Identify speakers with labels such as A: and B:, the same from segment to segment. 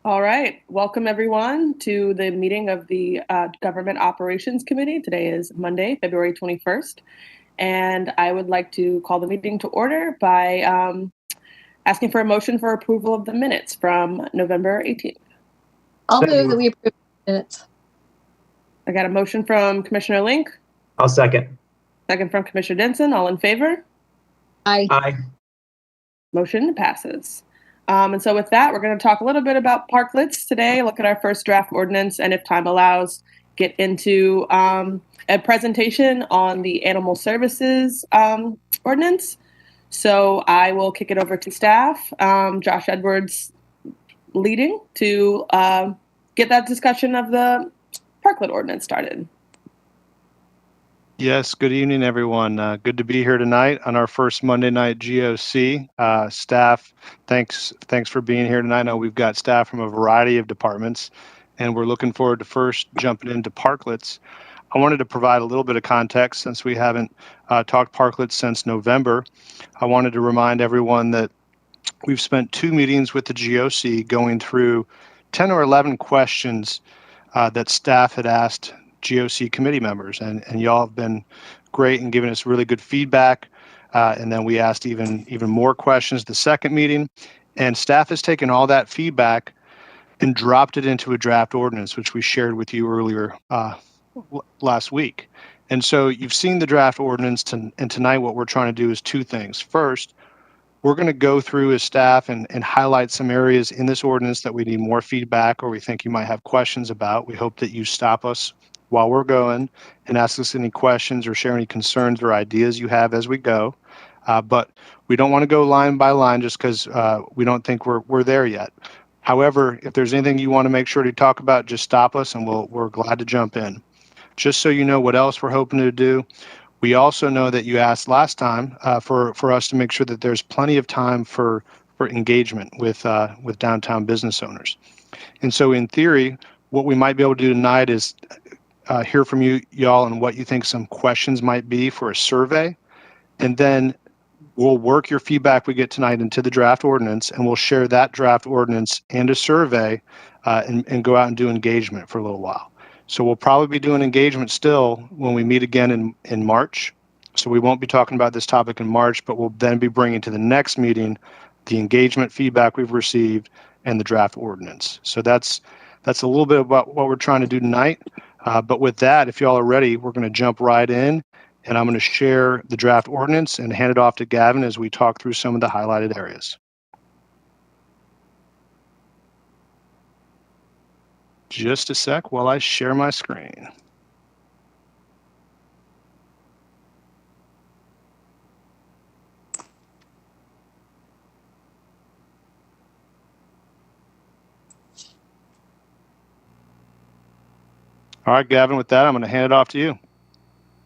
A: All right. Welcome, everyone, to the meeting of the Government Operations Committee. Today is Monday, February 21st, and I would like to call the meeting to order by asking for a motion for approval of the minutes from November 18th.
B: I'll move that we approve the minutes.
A: I got a motion from Commissioner Link.
C: I'll second.
A: Second from Commissioner Denson. All in favor?
B: Aye.
C: Aye.
A: Motion passes. And so with that, we're going to talk a little bit about parklets today, look at our first draft ordinance, and if time allows, get into a presentation on the animal services ordinance. So I will kick it over to staff, Josh Edwards leading, to get that discussion of the parklet ordinance started.
D: Yes, good evening, everyone. Good to be here tonight on our first Monday night GOC. Staff, thanks for being here tonight. I know we've got staff from a variety of departments, and we're looking forward to first jumping into parklets. I wanted to provide a little bit of context since we haven't talked parklets since November. I wanted to remind everyone that we've spent 2 meetings with the GOC going through 10 or 11 questions that staff had asked GOC committee members, and y'all have been great in giving us really good feedback. And then we asked even more questions the second meeting, and staff has taken all that feedback and dropped it into a draft ordinance, which we shared with you earlier last week. And so you've seen the draft ordinance, and tonight what we're trying to do is 2 things. First, we're going to go through as staff and highlight some areas in this ordinance that we need more feedback or we think you might have questions about. We hope that you stop us while we're going and ask us any questions or share any concerns or ideas you have as we go. But we don't want to go line by line just because we don't think we're there yet. However, if there's anything you want to make sure to talk about, just stop us and we're glad to jump in. Just so you know what else we're hoping to do, we also know that you asked last time for us to make sure that there's plenty of time for engagement with downtown business owners. And so in theory, what we might be able to do tonight is hear from y'all and what you think some questions might be for a survey. And then we'll work your feedback we get tonight into the draft ordinance, and we'll share that draft ordinance and a survey and go out and do engagement for a little while. So we'll probably be doing engagement still when we meet again in March. So we won't be talking about this topic in March, but we'll then be bringing to the next meeting the engagement feedback we've received and the draft ordinance. So that's a little bit about what we're trying to do tonight. But with that, if y'all are ready, we're going to jump right in, and I'm going to share the draft ordinance and hand it off to Gavin as we talk through some of the highlighted areas. Just a sec while I share my screen. All right, Gavin, with that, I'm going to hand it off to you.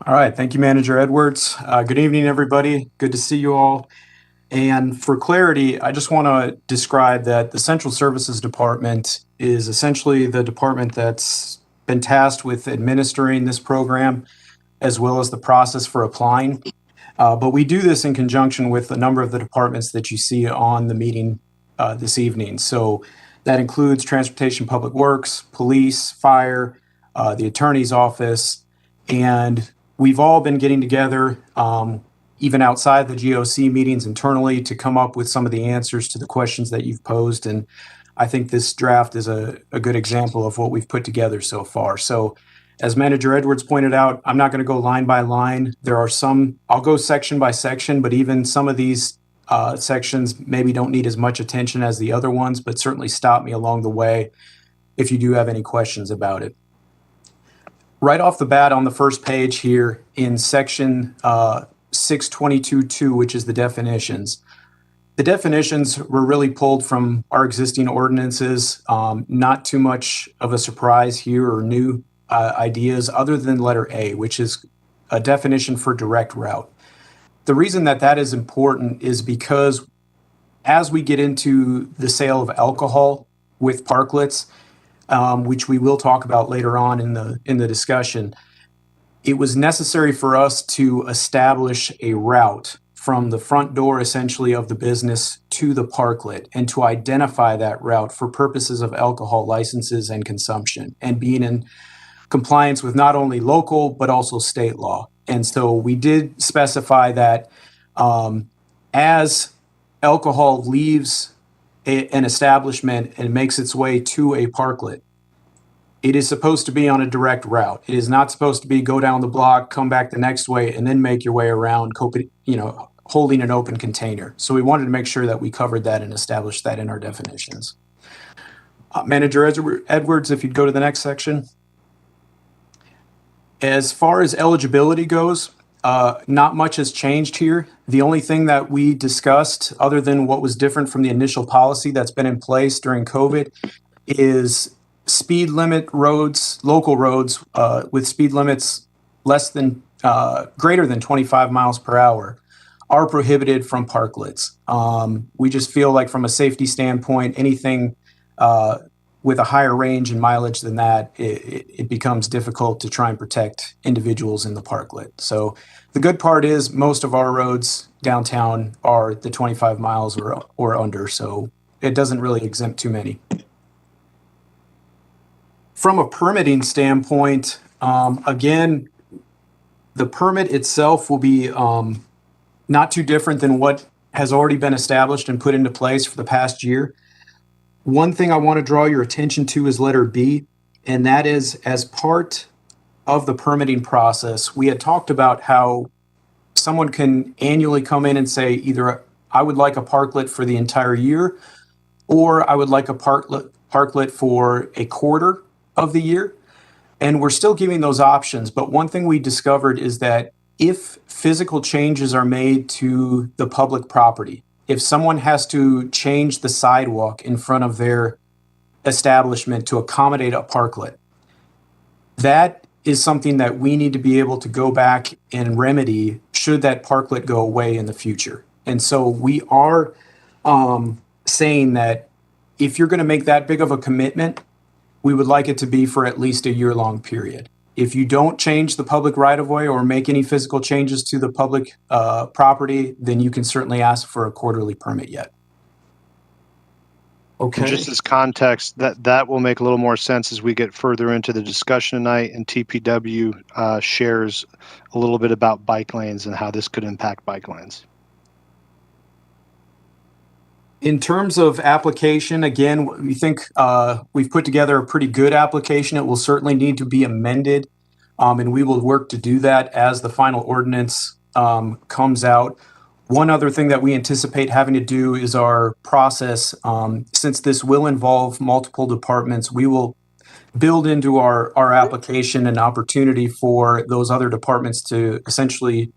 E: All right. Thank you, Manager Edwards. Good evening, everybody. Good to see you all. And for clarity, I just want to describe that the Central Services Department is essentially the department that's been tasked with administering this program, as well as the process for applying. But we do this in conjunction with a number of the departments that you see on the meeting this evening. So that includes Transportation Public Works, Police, Fire, the Attorney's Office, and we've all been getting together, even outside the GOC meetings internally, to come up with some of the answers to the questions that you've posed. And I think this draft is a good example of what we've put together so far. So as Manager Edwards pointed out, I'm not going to go line by line. There are some, I'll go section by section, but even some of these sections maybe don't need as much attention as the other ones, but certainly stop me along the way if you do have any questions about it. Right off the bat on the first page here in section 622.2, which is the definitions. The definitions were really pulled from our existing ordinances. Not too much of a surprise here or new ideas other than letter A, which is a definition for direct route. The reason that is important is because as we get into the sale of alcohol with parklets, which we will talk about later on in the discussion, it was necessary for us to establish a route from the front door, essentially, of the business to the parklet and to identify that route for purposes of alcohol licenses and consumption, and being in compliance with not only local but also state law. And so we did specify that as alcohol leaves an establishment and makes its way to a parklet, it is supposed to be on a direct route. It is not supposed to be go down the block, come back the next way, and then make your way around, holding an open container. So we wanted to make sure that we covered that and established that in our definitions. Manager Edwards, if you'd go to the next section. As far as eligibility goes, not much has changed here. The only thing that we discussed, other than what was different from the initial policy that's been in place during COVID, is speed limit roads, local roads with speed limits greater than 25 miles per hour are prohibited from parklets. We just feel like from a safety standpoint, anything with a higher range and mileage than that, it becomes difficult to try and protect individuals in the parklet. So the good part is most of our roads downtown are the 25 miles or under, so it doesn't really exempt too many. From a permitting standpoint, again, the permit itself will be not too different than what has already been established and put into place for the past year. One thing I want to draw your attention to is letter B, and that is, as part of the permitting process, we had talked about how someone can annually come in and say either I would like a parklet for the entire year, or I would like a parklet for a quarter of the year. And we're still giving those options. But one thing we discovered is that if physical changes are made to the public property, if someone has to change the sidewalk in front of their establishment to accommodate a parklet, that is something that we need to be able to go back and remedy should that parklet go away in the future. And so we are saying that if you're going to make that big of a commitment, we would like it to be for at least a year-long period. If you don't change the public right-of-way or make any physical changes to the public property, then you can certainly ask for a quarterly permit yet. Okay.
D: And just as context, that will make a little more sense as we get further into the discussion tonight, and TPW shares a little bit about bike lanes and how this could impact bike lanes.
E: In terms of application, again, we think we've put together a pretty good application. It will certainly need to be amended, and we will work to do that as the final ordinance comes out. One other thing that we anticipate having to do is our process. Since this will involve multiple departments, we will build into our application an opportunity for those other departments to essentially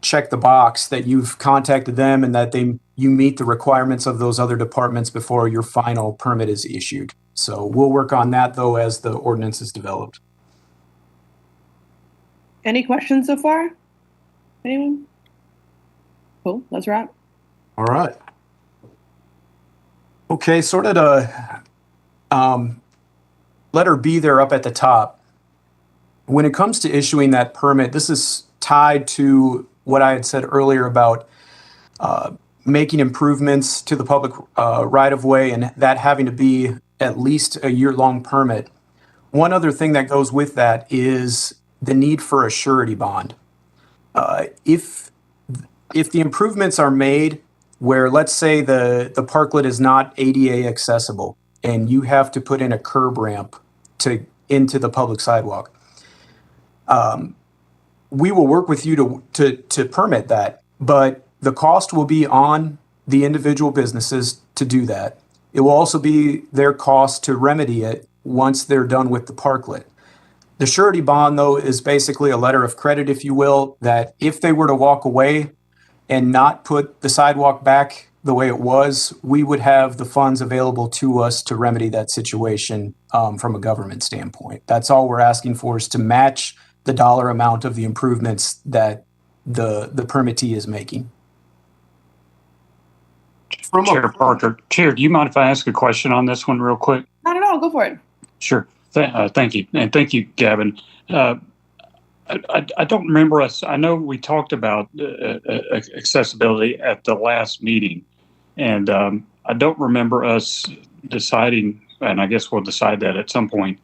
E: check the box that you've contacted them and that you meet the requirements of those other departments before your final permit is issued. So we'll work on that, though, as the ordinance is developed.
A: Any questions so far? Anyone? Cool, let's wrap.
E: All right. Okay, sort of the letter B there up at the top. When it comes to issuing that permit, this is tied to what I had said earlier about making improvements to the public right-of-way and that having to be at least a year-long permit. One other thing that goes with that is the need for a surety bond. If the improvements are made where, let's say, the parklet is not ADA accessible and you have to put in a curb ramp into the public sidewalk, we will work with you to permit that, but the cost will be on the individual businesses to do that. It will also be their cost to remedy it once they're done with the parklet. The surety bond, though, is basically a letter of credit, if you will, that if they were to walk away and not put the sidewalk back the way it was, we would have the funds available to us to remedy that situation from a government standpoint. That's all we're asking for, is to match the dollar amount of the improvements that the permittee is making.
C: Chair Parker, Chair, do you mind if I ask a question on this one real quick?
A: Not at all, go for it.
C: Sure. Thank you. And thank you, Gavin. I don't remember us. I know we talked about accessibility at the last meeting, And I don't remember us deciding, and I guess we'll decide that at some point,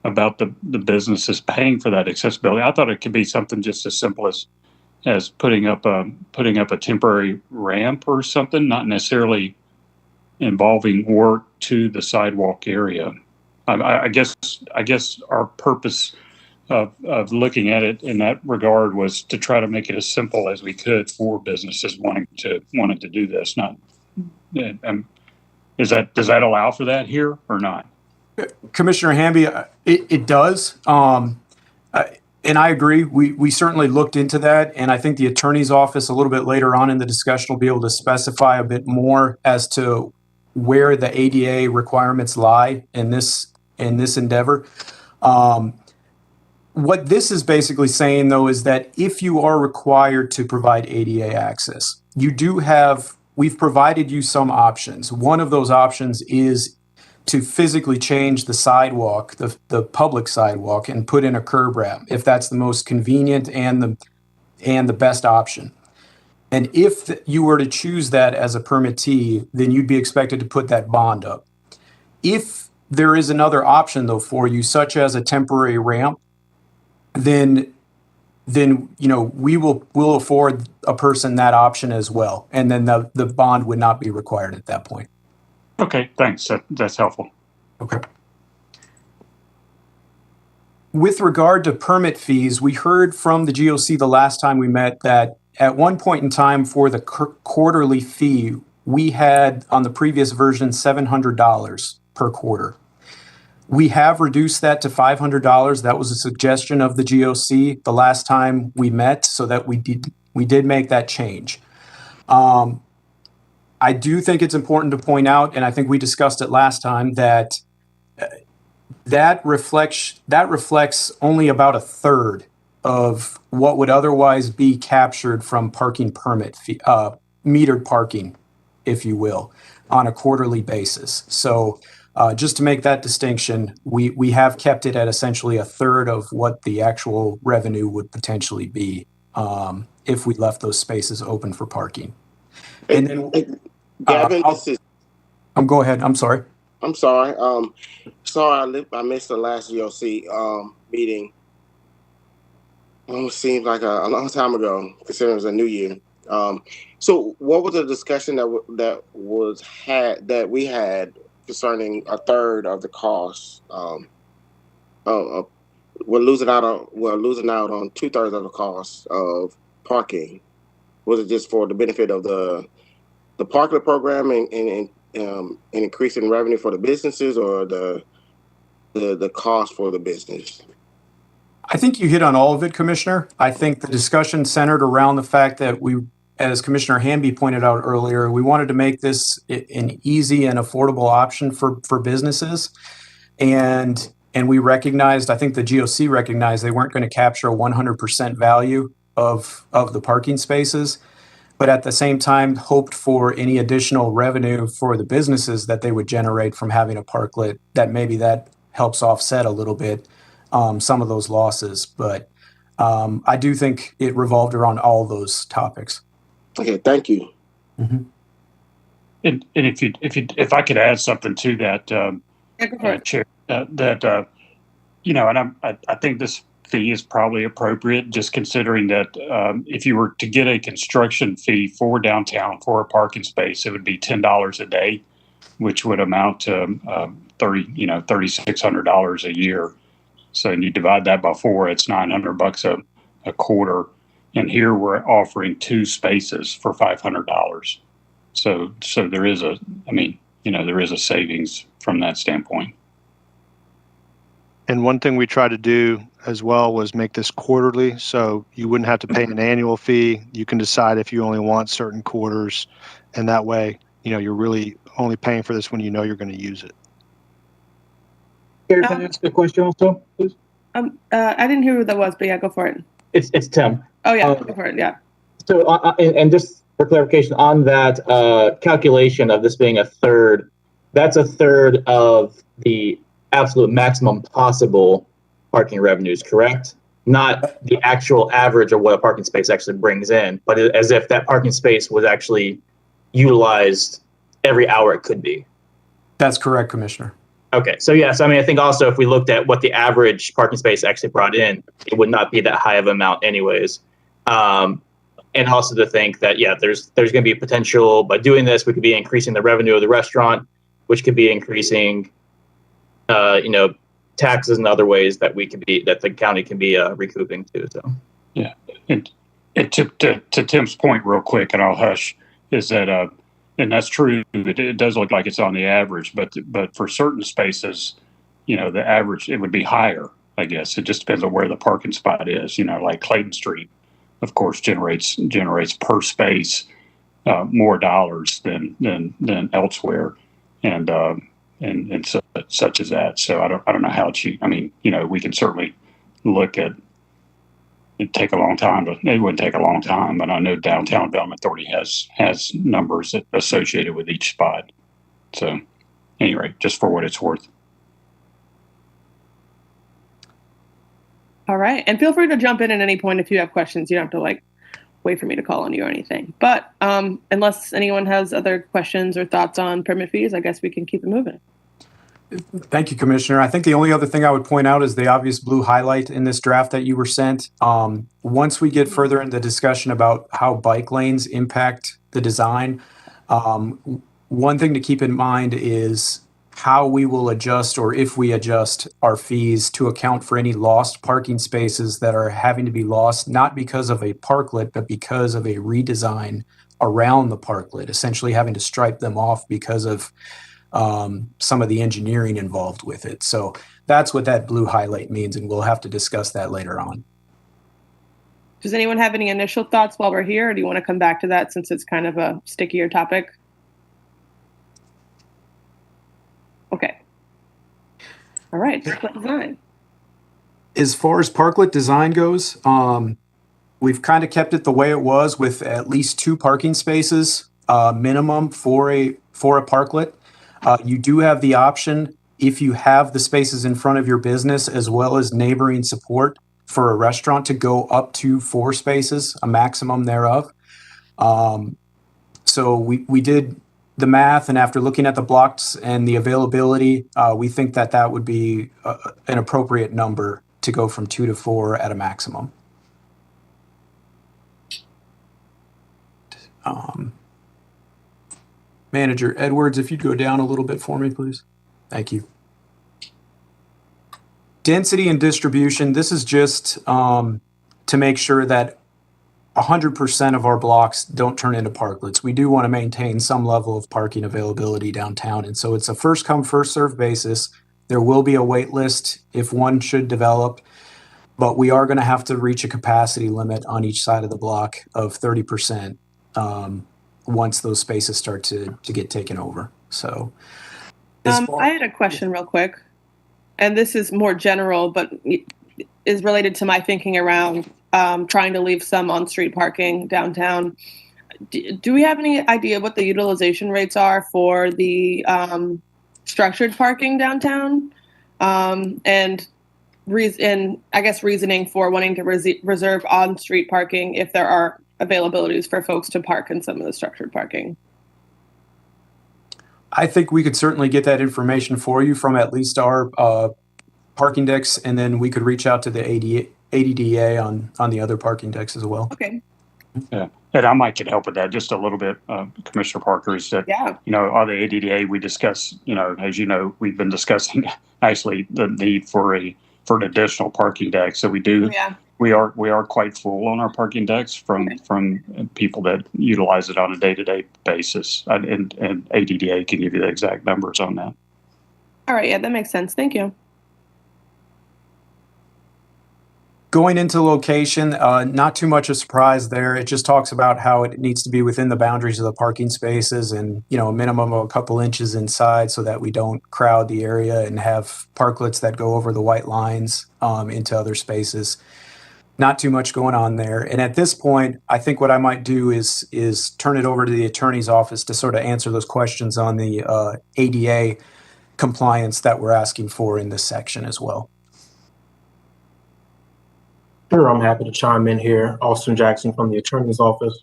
C: about the businesses paying for that accessibility. I thought it could be something just as simple as putting up a temporary ramp or something, not necessarily involving work to the sidewalk area. I guess our purpose of looking at it in that regard was to try to make it as simple as we could for businesses wanting to do this. Not, does that allow for that here or not?
E: Commissioner Hamby, it does. And I agree. We certainly looked into that. And I think the attorney's office a little bit later on in the discussion will be able to specify a bit more as to where the ADA requirements lie in this endeavor. What this is basically saying, though, is that if you are required to provide ADA access, we've provided you some options. One of those options is to physically change the sidewalk, the public sidewalk, and put in a curb ramp, if that's the most convenient and the best option. And if you were to choose that as a permittee, then you'd be expected to put that bond up. If there is another option, though, for you, such as a temporary ramp, then we'll afford a person that option as well, and then the bond would not be required at that point.
C: Okay, thanks. That's helpful.
E: Okay. With regard to permit fees, we heard from the GOC the last time we met that at one point in time for the quarterly fee, we had on the previous version $700 per quarter. We have reduced that to $500. That was a suggestion of the GOC the last time we met, so that we did make that change. I do think it's important to point out, and I think we discussed it last time, that that reflects only about a third of what would otherwise be captured from parking permit fee, metered parking, if you will, on a quarterly basis. So just to make that distinction, we have kept it at essentially a third of what the actual revenue would potentially be if we left those spaces open for parking. And then,
F: Gavin,
E: go ahead. I'm sorry.
F: I'm sorry. I missed the last GOC meeting. Almost seems like a long time ago, considering it was a new year. So, what was the discussion that we had concerning a third of the cost? We're losing out on 2/3 of the cost of parking. Was it just for the benefit of the parklet program and increasing revenue for the businesses, or the cost for the business?
E: I think you hit on all of it, Commissioner. I think the discussion centered around the fact that as Commissioner Hamby pointed out earlier, we wanted to make this an easy and affordable option for businesses. And we recognized, I think the GOC recognized, they weren't going to capture a 100% value of the parking spaces, but at the same time hoped for any additional revenue for the businesses that they would generate from having a parklet, that maybe that helps offset a little bit some of those losses. But I do think it revolved around all those topics.
F: Okay, thank you.
E: Mm-hmm.
C: And if I could add something to that, Chair, and I think this fee is probably appropriate, just considering that if you were to get a construction fee for downtown for a parking space, it would be $10 a day, which would amount to $3,600 a year. So you divide that by 4, it's $900 a quarter. And here we're offering 2 spaces for $500. So there is a savings from that standpoint.
D: And one thing we tried to do as well was make this quarterly, so you wouldn't have to pay an annual fee. You can decide if you only want certain quarters, and that way, you're really only paying for this when you know you're going to use it.
G: Can I ask a question also, please?
A: I didn't hear who that was, but yeah, go for it.
G: It's Tim.
A: Oh yeah, go for it. Yeah.
G: So, and just for clarification on that calculation of this being a third, that's a third of the absolute maximum possible parking revenues, correct? Not the actual average of what a parking space actually brings in, but as if that parking space was actually utilized every hour it could be.
E: That's correct, Commissioner.
G: Okay, so yes, I mean, I think also if we looked at what the average parking space actually brought in, it would not be that high of an amount anyways. And also to think that, yeah, there's going to be potential by doing this, we could be increasing the revenue of the restaurant, which could be increasing, taxes and other ways that that the county can be recouping too. So
C: yeah, and to Tim's point, real quick, and I'll hush, is that and that's true. It does look like it's on the average, but for certain spaces, the average it would be higher. I guess it just depends on where the parking spot is. Like Clayton Street, of course, generates per space more dollars than elsewhere, and so, such as that. So I don't know how cheap. I mean, we can certainly look at. It'd take a long time, but it wouldn't take a long time. But I know Downtown Development Authority has numbers associated with each spot. So, anyway, just for what it's worth.
A: All right, and feel free to jump in at any point if you have questions. You don't have to wait for me to call on you or anything. But unless anyone has other questions or thoughts on permit fees, I guess we can keep it moving.
E: Thank you, Commissioner. I think the only other thing I would point out is the obvious blue highlight in this draft that you were sent. Once we get further into discussion about how bike lanes impact the design, one thing to keep in mind is how we will adjust, or if we adjust our fees to account for any lost parking spaces that are having to be lost, not because of a parklet, but because of a redesign around the parklet, essentially having to stripe them off because of some of the engineering involved with it. So that's what that blue highlight means, and we'll have to discuss that later on.
A: Does anyone have any initial thoughts while we're here, or do you want to come back to that since it's kind of a stickier topic? Okay. All right, parklet design.
E: As far as parklet design goes, we've kind of kept it the way it was, with at least 2 parking spaces minimum for a parklet. You do have the option, if you have the spaces in front of your business as well as neighboring support, for a restaurant to go up to 4 spaces, a maximum thereof. So we did the math, and after looking at the blocks and the availability, we think that would be an appropriate number to go from 2 to 4 at a maximum. Manager Edwards, if you'd go down a little bit for me, please. Thank you. Density and distribution, this is just to make sure that 100% of our blocks don't turn into parklets. We do want to maintain some level of parking availability downtown, and so it's a first come, first served basis. There will be a wait list if one should develop, but we are going to have to reach a capacity limit on each side of the block of 30%. Once those spaces start to get taken over. So
A: I had a question real quick, and this is more general, but is related to my thinking around trying to leave some on-street parking downtown. Do we have any idea what the utilization rates are for the structured parking downtown? And I guess reasoning for wanting to reserve on-street parking if there are availabilities for folks to park in some of the structured parking.
E: I think we could certainly get that information for you from at least our parking decks, and then we could reach out to the ADDA on the other parking decks as well.
A: Okay.
C: Yeah, and I might get help with that just a little bit, Commissioner Parker. Is that on the ADDA we discuss, as you know, we've been discussing actually the need for an additional parking deck. So we do. Yeah. We are quite full on our parking decks from people that utilize it on a day-to-day basis, and ADDA can give you the exact numbers on that.
A: All right, yeah, that makes sense. Thank you.
E: Going into location, not too much a surprise there. It just talks about how it needs to be within the boundaries of the parking spaces, and a minimum of a couple inches inside, so that we don't crowd the area and have parklets that go over the white lines into other spaces. Not too much going on there. And at this point, I think what I might do is turn it over to the attorney's office to sort of answer those questions on the ADA compliance that we're asking for in this section as well.
H: Sure, I'm happy to chime in here. Austin Jackson from the attorney's office.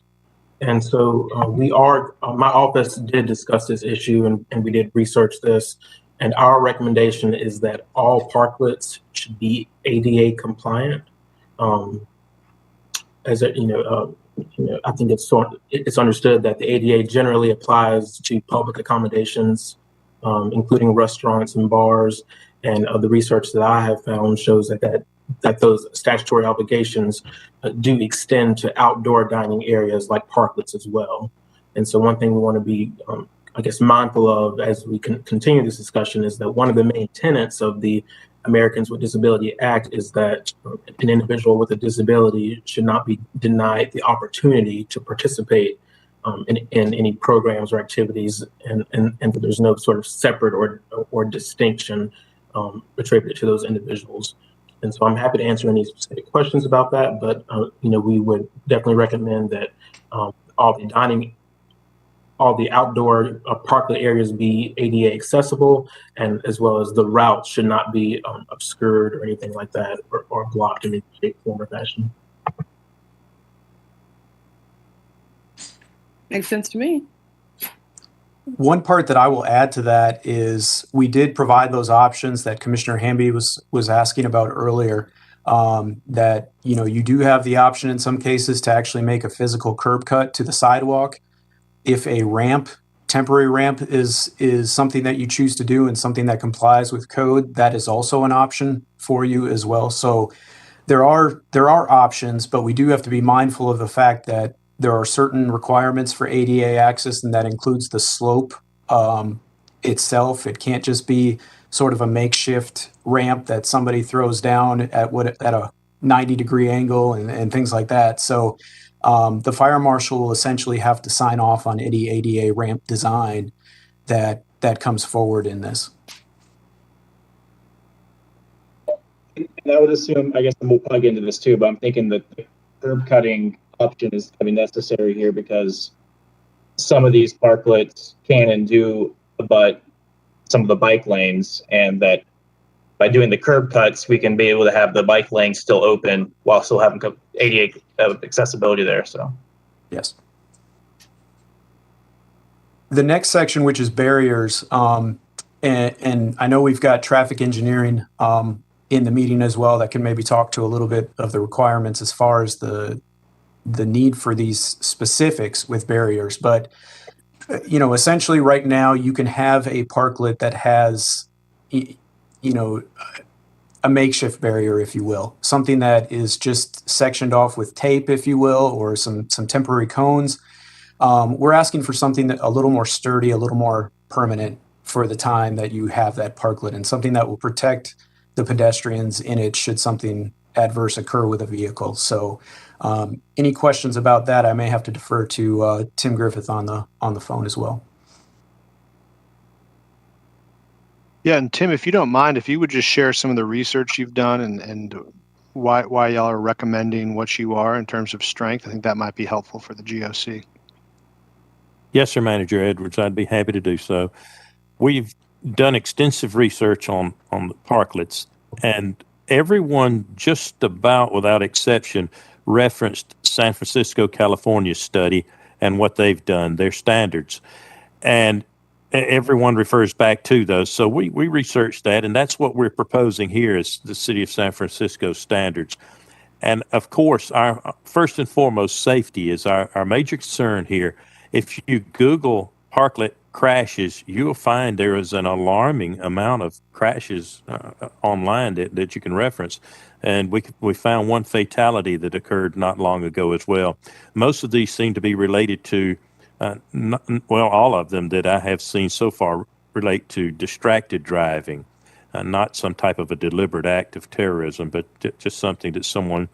H: And so my office did discuss this issue and we did research this. And our recommendation is that all parklets should be ADA compliant. As a, I think it's understood that the ADA generally applies to public accommodations, including restaurants and bars. And the research that I have found shows that those statutory obligations do extend to outdoor dining areas like parklets as well. And so one thing we want to be, I guess, mindful of as we continue this discussion is that one of the main tenets of the Americans with Disability Act is that an individual with a disability should not be denied the opportunity to participate in any programs or activities, and that there's no sort of separate or distinction attributed to those individuals. And so I'm happy to answer any specific questions about that, but we would definitely recommend that all the outdoor parklet areas be ADA accessible, and as well as the routes should not be obscured or anything like that, or blocked in any shape, form, or fashion.
A: Makes sense to me.
E: One part that I will add to that is we did provide those options that Commissioner Hamby was asking about earlier. That you do have the option in some cases to actually make a physical curb cut to the sidewalk. If a temporary ramp is something that you choose to do and something that complies with code, that is also an option for you as well. So there are options, but we do have to be mindful of the fact that there are certain requirements for ADA access, and that includes the slope itself. It can't just be sort of a makeshift ramp that somebody throws down at a 90-degree angle and things like that. So the fire marshal will essentially have to sign off on any ADA ramp design that comes forward in this.
G: And I would assume, I guess we'll plug into this too, but I'm thinking that the curb cutting option is going to be necessary here because some of these parklets can and do abut some of the bike lanes, and that by doing the curb cuts, we can be able to have the bike lanes still open while still having ADA accessibility there. So,
E: yes. The next section, which is barriers, and I know we've got traffic engineering in the meeting as well that can maybe talk to a little bit of the requirements as far as the need for these specifics with barriers. But essentially right now you can have a parklet that has a makeshift barrier, if you will, something that is just sectioned off with tape, if you will, or some temporary cones. We're asking for something that a little more sturdy, a little more permanent for the time that you have that parklet, and something that will protect the pedestrians in it should something adverse occur with a vehicle. So any questions about that, I may have to defer to Tim Griffith on the phone as well.
D: Yeah, and Tim, if you don't mind, if you would just share some of the research you've done and why y'all are recommending what you are in terms of strength, I think that might be helpful for the GOC.
I: Yes, sir, Manager Edwards. I'd be happy to do so. We've done extensive research on the parklets, and everyone, just about without exception, referenced San Francisco, California's study and what they've done, their standards. And everyone refers back to those. So we researched that, and that's what we're proposing here is the City of San Francisco standards. And of course, our first and foremost, safety is our major concern here. If you Google parklet crashes, you'll find there is an alarming amount of crashes online that you can reference. And we found one fatality that occurred not long ago as well. Most of these seem to be related to, all of them that I have seen so far relate to distracted driving, not some type of a deliberate act of terrorism, but just something that someone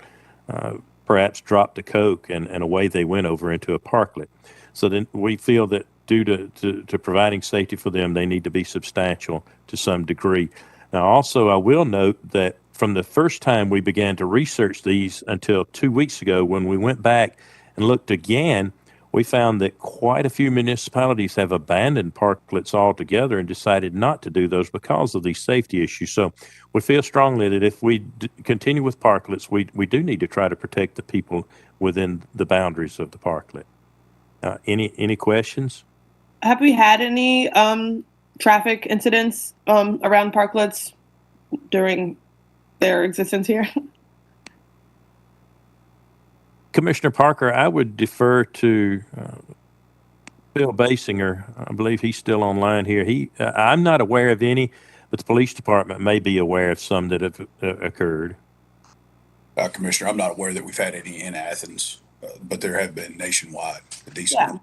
I: perhaps dropped a Coke and away they went over into a parklet. So then we feel that due to providing safety for them, they need to be substantial to some degree. Now, also, I will note that from the first time we began to research these until 2 weeks ago, when we went back and looked again, we found that quite a few municipalities have abandoned parklets altogether and decided not to do those because of these safety issues. So we feel strongly that if we continue with parklets, we do need to try to protect the people within the boundaries of the parklet. Any questions?
A: Have we had any traffic incidents around parklets during their existence here?
I: Commissioner Parker, I would defer to Bill Basinger. I believe he's still online here. I'm not aware of any, but the police department may be aware of some that have occurred.
J: Commissioner, I'm not aware that we've had any in Athens, but there have been nationwide.
A: Yeah.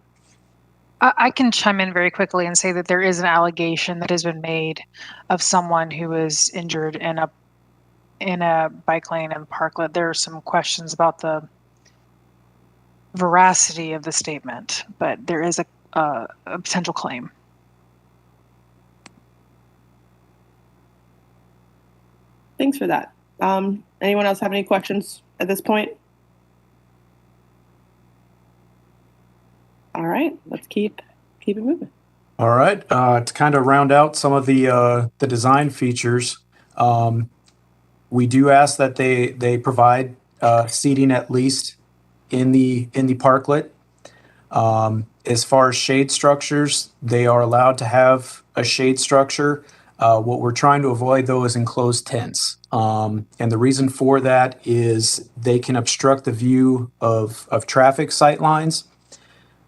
K: I can chime in very quickly and say that there is an allegation that has been made of someone who was injured in a bike lane and parklet. There are some questions about the veracity of the statement, but there is a potential claim.
A: Thanks for that. Anyone else have any questions at this point? All right, let's keep it moving.
E: All right. To kind of round out some of the design features, we do ask that they provide seating at least in the parklet. As far as shade structures, they are allowed to have a shade structure. What we're trying to avoid, though, is enclosed tents. And the reason for that is they can obstruct the view of traffic sight lines,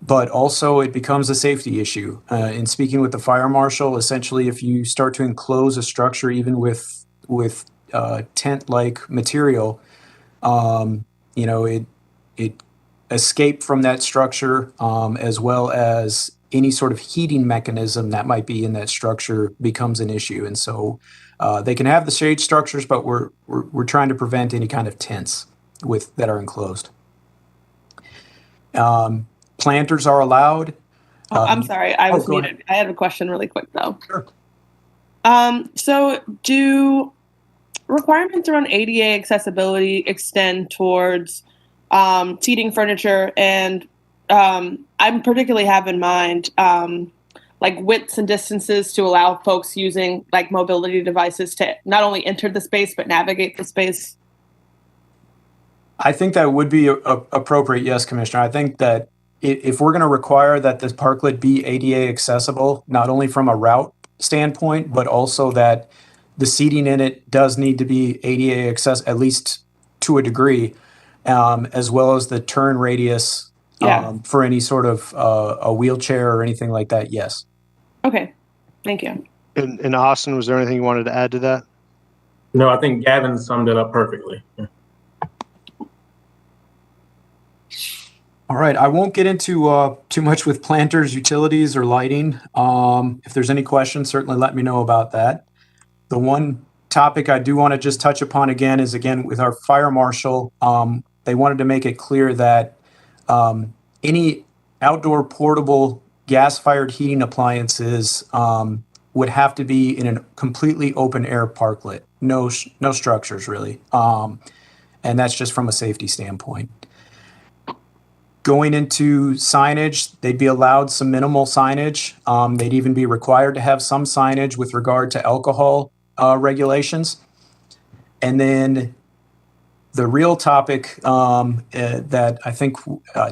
E: but also it becomes a safety issue. In speaking with the fire marshal, essentially, if you start to enclose a structure, even with tent-like material, it escape from that structure, as well as any sort of heating mechanism that might be in that structure becomes an issue. And so they can have the shade structures, but we're trying to prevent any kind of tents that are enclosed. Planters are allowed.
A: I'm sorry, I was
E: go
A: muted. I had a question really quick though.
E: Sure.
A: So do requirements around ADA accessibility extend towards seating, furniture, and I particularly have in mind like widths and distances to allow folks using like mobility devices to not only enter the space but navigate the space?
E: I think that would be appropriate, yes, Commissioner. I think that if we're going to require that this parklet be ADA accessible, not only from a route standpoint, but also that the seating in it does need to be ADA accessible, at least to a degree, as well as the turn radius for any sort of a wheelchair or anything like that, yes.
A: Okay, thank you.
D: And Austin, was there anything you wanted to add to that?
H: No, I think Gavin summed it up perfectly.
E: All right, I won't get into too much with planters, utilities, or lighting. If there's any questions, certainly let me know about that. The one topic I do want to just touch upon again is, again, with our fire marshal, they wanted to make it clear that any outdoor portable gas-fired heating appliances would have to be in a completely open-air parklet, no structures really, and that's just from a safety standpoint. Going into signage, they'd be allowed some minimal signage. They'd even be required to have some signage with regard to alcohol regulations. And then the real topic that I think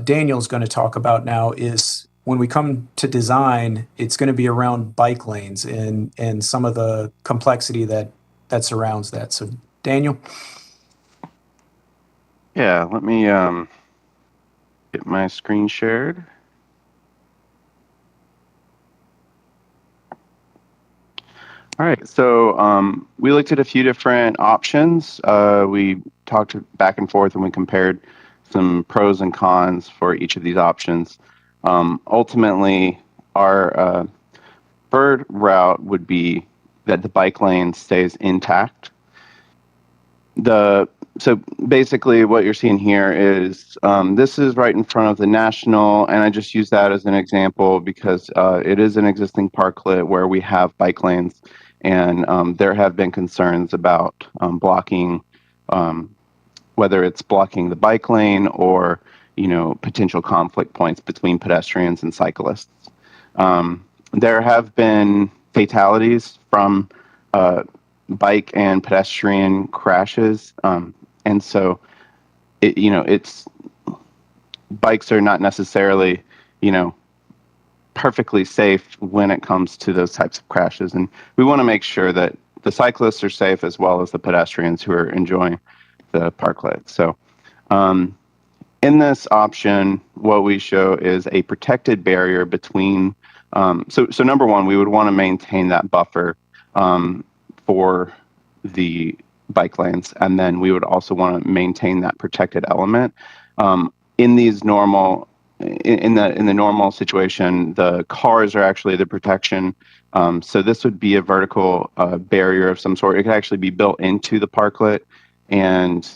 E: Daniel's going to talk about now is when we come to design, it's going to be around bike lanes and some of the complexity that surrounds that. So, Daniel?
L: Yeah, let me get my screen shared. All right, so we looked at a few different options. We talked back and forth and we compared some pros and cons for each of these options. Ultimately, our preferred route would be that the bike lane stays intact. So basically what you're seeing here is this is right in front of the National, and I just use that as an example because it is an existing parklet where we have bike lanes, and there have been concerns about blocking, whether it's blocking the bike lane or potential conflict points between pedestrians and cyclists. There have been fatalities from bike and pedestrian crashes. And so, bikes are not necessarily, perfectly safe when it comes to those types of crashes. And we want to make sure that the cyclists are safe as well as the pedestrians who are enjoying the parklet. So in this option, what we show is a protected barrier between, so number one, we would want to maintain that buffer for the bike lanes, and then we would also want to maintain that protected element. In these normal, in the normal situation, the cars are actually the protection. So this would be a vertical barrier of some sort. It could actually be built into the parklet, and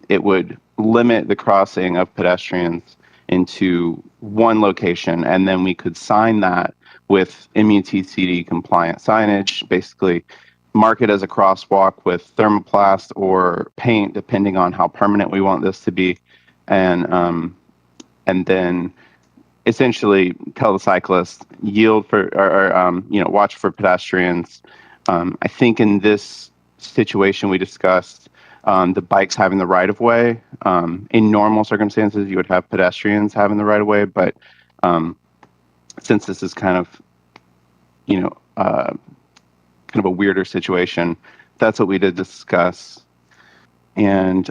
L: it would limit the crossing of pedestrians into one location, and then we could sign that with MUTCD compliant signage, basically mark it as a crosswalk with thermoplast or paint, depending on how permanent we want this to be, and then essentially tell the cyclists yield for or watch for pedestrians. I think in this situation we discussed the bikes having the right of way. In normal circumstances, you would have pedestrians having the right of way, but since this is kind of kind of a weirder situation, that's what we did discuss. And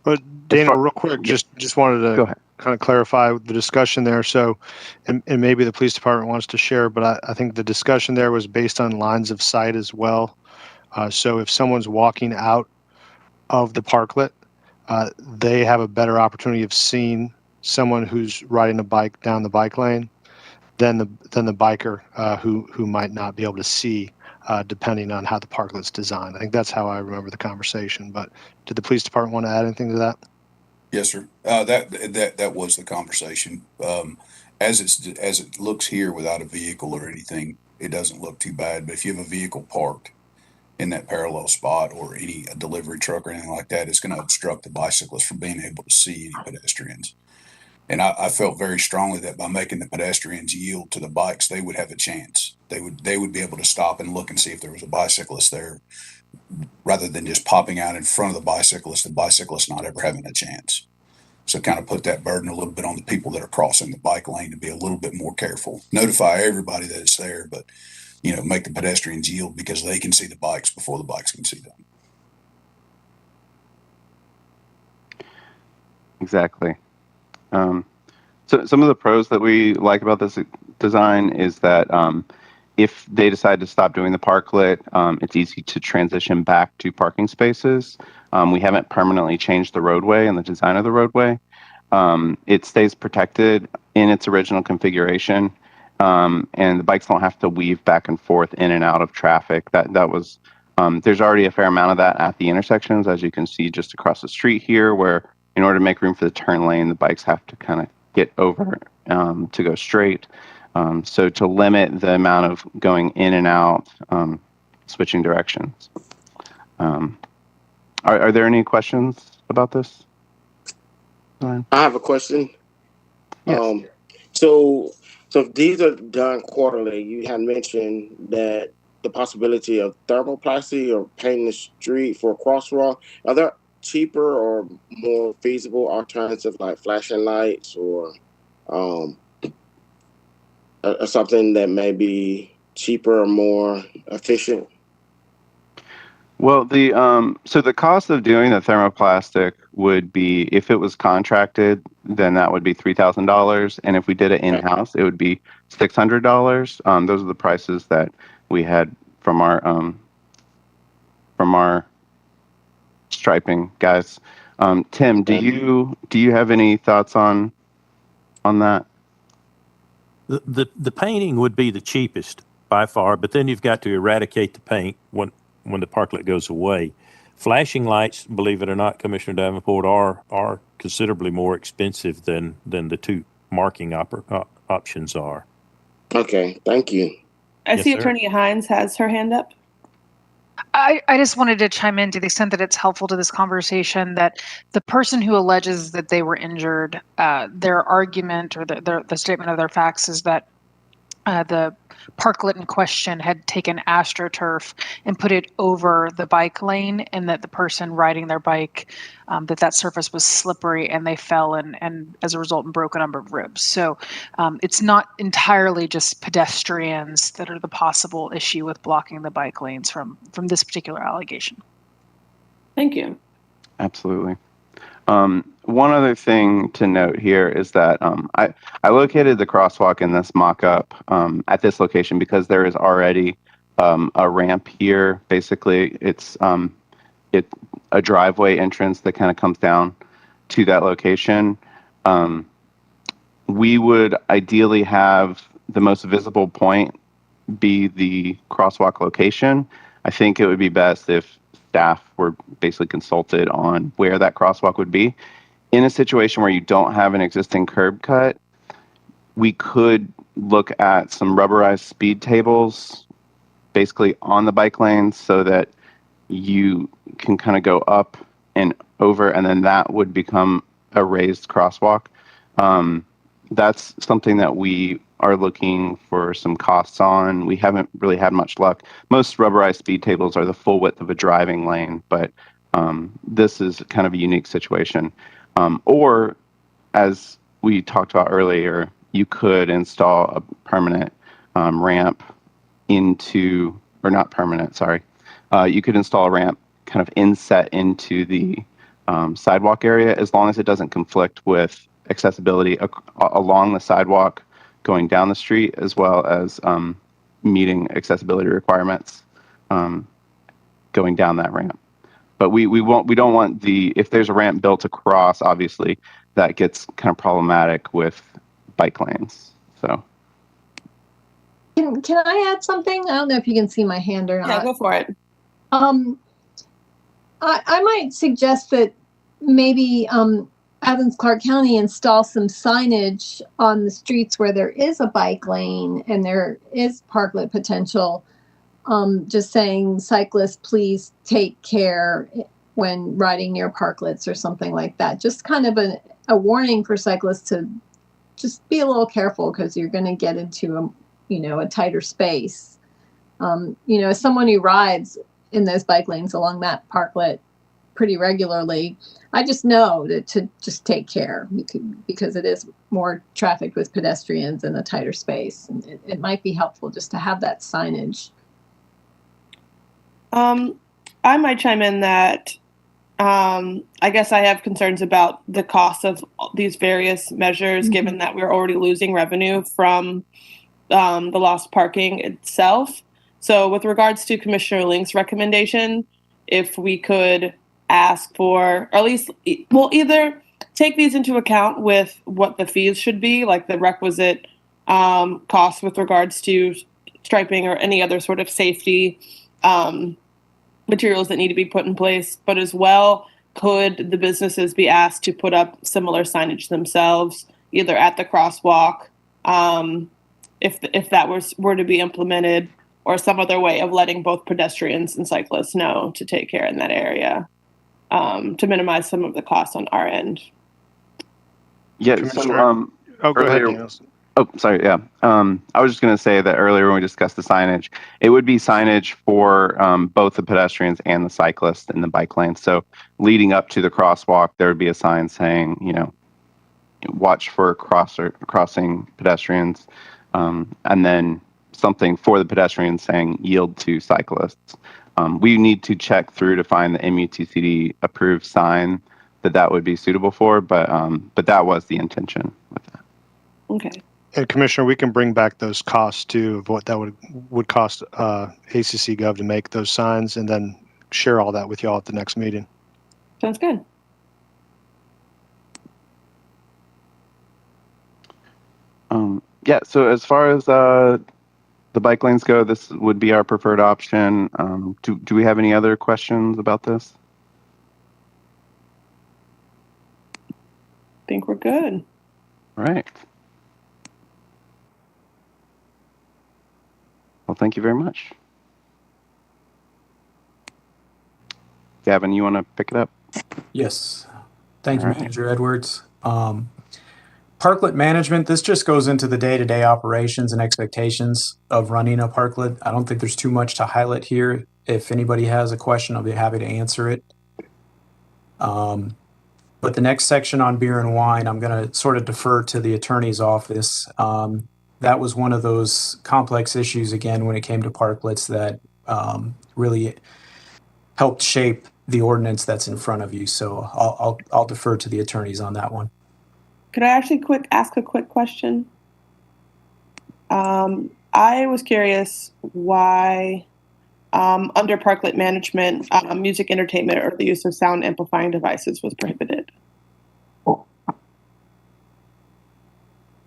D: but Dana, real quick, just wanted to kind of clarify the discussion there. So, and maybe the police department wants to share, but I think the discussion there was based on lines of sight as well. So if someone's walking out of the parklet, they have a better opportunity of seeing someone who's riding a bike down the bike lane than the biker who might not be able to see, depending on how the parklet's designed. I think that's how I remember the conversation. But did the police department want to add anything to that?
J: Yes, sir. That was the conversation. As it looks here without a vehicle or anything, it doesn't look too bad. But if you have a vehicle parked in that parallel spot or a delivery truck or anything like that, it's going to obstruct the bicyclist from being able to see any pedestrians. And I felt very strongly that by making the pedestrians yield to the bikes, they would have a chance. They would be able to stop and look and see if there was a bicyclist there, rather than just popping out in front of the bicyclist not ever having a chance. So kind of put that burden a little bit on the people that are crossing the bike lane to be a little bit more careful. Notify everybody that it's there, but make the pedestrians yield because they can see the bikes before the bikes can see them.
L: Exactly. So some of the pros that we like about this design is that if they decide to stop doing the parklet, it's easy to transition back to parking spaces. We haven't permanently changed the roadway and the design of the roadway. It stays protected in its original configuration, and the bikes don't have to weave back and forth in and out of traffic. That was there's already a fair amount of that at the intersections, as you can see just across the street here, where in order to make room for the turn lane, the bikes have to kind of get over to go straight. So to limit the amount of going in and out, switching directions. Are there any questions about this?
F: I have a question.
L: Yes.
F: So if these are done quarterly, you had mentioned that the possibility of thermoplasty or painting the street for a crosswalk. Are there cheaper or more feasible alternatives like flashing lights or something that may be cheaper or more efficient?
L: Well, so the cost of doing the thermoplastic would be, if it was contracted, then that would be $3,000, and if we did it in-house, it would be $600. Those are the prices that we had from our striping guys. Tim, do you have any thoughts on that?
I: The painting would be the cheapest by far, but then you've got to eradicate the paint when the parklet goes away. Flashing lights, believe it or not, Commissioner Davenport, are considerably more expensive than the two marking options are.
F: Okay, thank you.
A: I
I: Yes,
A: see
I: sir.
A: Attorney Hines has her hand up.
K: I just wanted to chime in to the extent that it's helpful to this conversation that the person who alleges that they were injured, their argument or the statement of their facts is that the parklet in question had taken AstroTurf and put it over the bike lane, and that the person riding their bike, that surface was slippery and they fell and as a result broke a number of ribs. So it's not entirely just pedestrians that are the possible issue with blocking the bike lanes from this particular allegation.
A: Thank you.
L: Absolutely. One other thing to note here is that I located the crosswalk in this mock-up at this location because there is already a ramp here. Basically, it's a driveway entrance that kind of comes down to that location. We would ideally have the most visible point be the crosswalk location. I think it would be best if staff were basically consulted on where that crosswalk would be. In a situation where you don't have an existing curb cut, we could look at some rubberized speed tables basically on the bike lanes so that you can kind of go up and over, and then that would become a raised crosswalk. That's something that we are looking for some costs on. We haven't really had much luck. Most rubberized speed tables are the full width of a driving lane, but this is kind of a unique situation. Or, as we talked about earlier, you could install a permanent ramp into, or not permanent, sorry. You could install a ramp kind of inset into the sidewalk area as long as it doesn't conflict with accessibility along the sidewalk going down the street, as well as meeting accessibility requirements going down that ramp. But we don't want if there's a ramp built across, obviously that gets kind of problematic with bike lanes. So
B: can I add something? I don't know if you can see my hand or not.
A: Yeah, go for it.
B: I might suggest that maybe Athens-Clarke County install some signage on the streets where there is a bike lane and there is parklet potential, just saying, cyclists, please take care when riding near parklets or something like that. Just kind of a warning for cyclists to just be a little careful because you're going to get into a tighter space. As someone who rides in those bike lanes along that parklet pretty regularly, I just know to just take care because it is more trafficked with pedestrians in a tighter space. And it might be helpful just to have that signage.
A: I might chime in that I guess I have concerns about the cost of these various measures, given that we're already losing revenue from the lost parking itself. So with regards to Commissioner Link's recommendation, if we could ask for, or at least we'll either take these into account with what the fees should be, like the requisite costs with regards to striping or any other sort of safety materials that need to be put in place, but as well, could the businesses be asked to put up similar signage themselves, either at the crosswalk, if that were to be implemented, or some other way of letting both pedestrians and cyclists know to take care in that area, to minimize some of the costs on our end.
L: Yeah. So,
D: go ahead, Daniel.
L: Oh, sorry. Yeah. I was just going to say that earlier when we discussed the signage, it would be signage for both the pedestrians and the cyclists in the bike lane. So leading up to the crosswalk, there would be a sign saying, watch for crossing pedestrians, and then something for the pedestrians saying yield to cyclists. We need to check through to find the MUTCD approved sign that would be suitable for, but that was the intention with that.
A: Okay.
D: And Commissioner, we can bring back those costs too of what that would cost ACC Gov to make those signs, and then share all that with y'all at the next meeting.
A: Sounds good.
L: Yeah. So as far as the bike lanes go, this would be our preferred option. Do we have any other questions about this?
A: I think we're good.
L: All right. Well, thank you very much. Gavin, you want to pick it up?
E: Yes. Thank you, Manager Edwards. parklet management, this just goes into the day-to-day operations and expectations of running a parklet. I don't think there's too much to highlight here. If anybody has a question, I'll be happy to answer it. But the next section on beer and wine, I'm going to sort of defer to the attorney's office. That was one of those complex issues, again, when it came to parklets that really helped shape the ordinance that's in front of you. So I'll defer to the attorneys on that one.
A: Could I actually ask a quick question? I was curious why under parklet management, music entertainment or the use of sound amplifying devices was prohibited.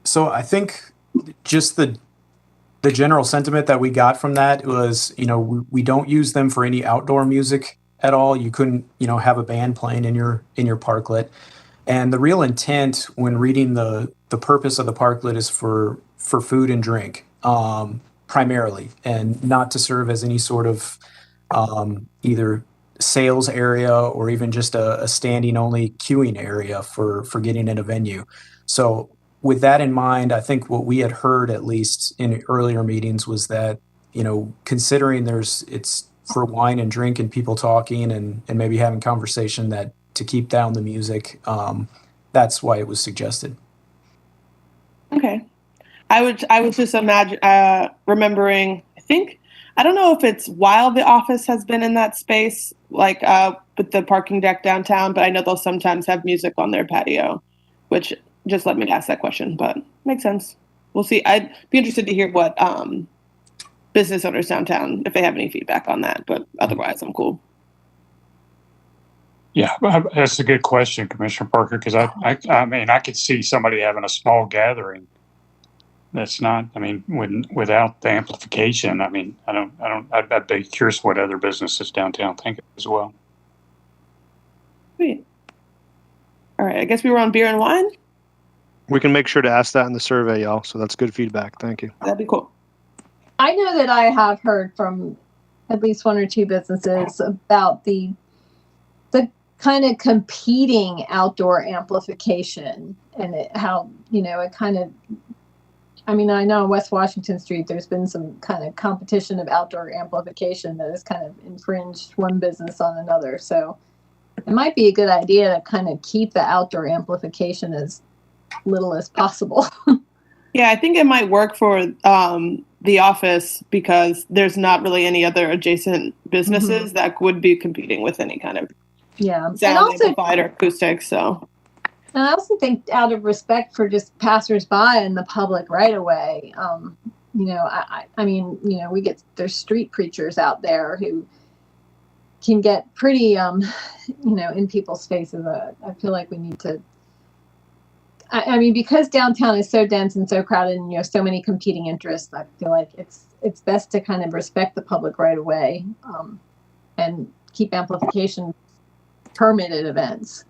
E: So I think just the general sentiment that we got from that was, we don't use them for any outdoor music at all. You couldn't, have a band playing in your parklet. And the real intent when reading the purpose of the parklet is for food and drink, primarily, and not to serve as any sort of either sales area or even just a standing only queuing area for getting in a venue. So with that in mind, I think what we had heard, at least in earlier meetings, was that, considering it's for wine and drink and people talking and maybe having conversation, that to keep down the music, that's why it was suggested.
A: Okay. I was just remembering, I don't know if it's while the office has been in that space, like with the parking deck downtown, but I know they'll sometimes have music on their patio, which just let me ask that question, but makes sense. We'll see. I'd be interested to hear what business owners downtown, if they have any feedback on that, but otherwise I'm cool.
C: Yeah, that's a good question, Commissioner Parker, because I mean, I could see somebody having a small gathering. That's not, without the amplification, I'd be curious what other businesses downtown think as well.
A: Sweet. All right, I guess we were on beer and wine.
D: We can make sure to ask that in the survey, y'all. So that's good feedback. Thank you.
A: That'd be cool.
B: I know that I have heard from at least one or two businesses about the kind of competing outdoor amplification and how, it kind of, I know on West Washington Street, there's been some kind of competition of outdoor amplification that has kind of infringed one business on another. So it might be a good idea to kind of keep the outdoor amplification as little as possible.
A: Yeah, I think it might work for the office because there's not really any other adjacent businesses that would be competing with any kind of sound amplified or acoustic. So.
B: And I also think out of respect for just passersby and the public right away, there's street preachers out there who can get pretty, in people's faces. I feel like we need to, because downtown is so dense and so crowded and, so many competing interests, I feel like it's best to kind of respect the public right away and keep amplification permitted events.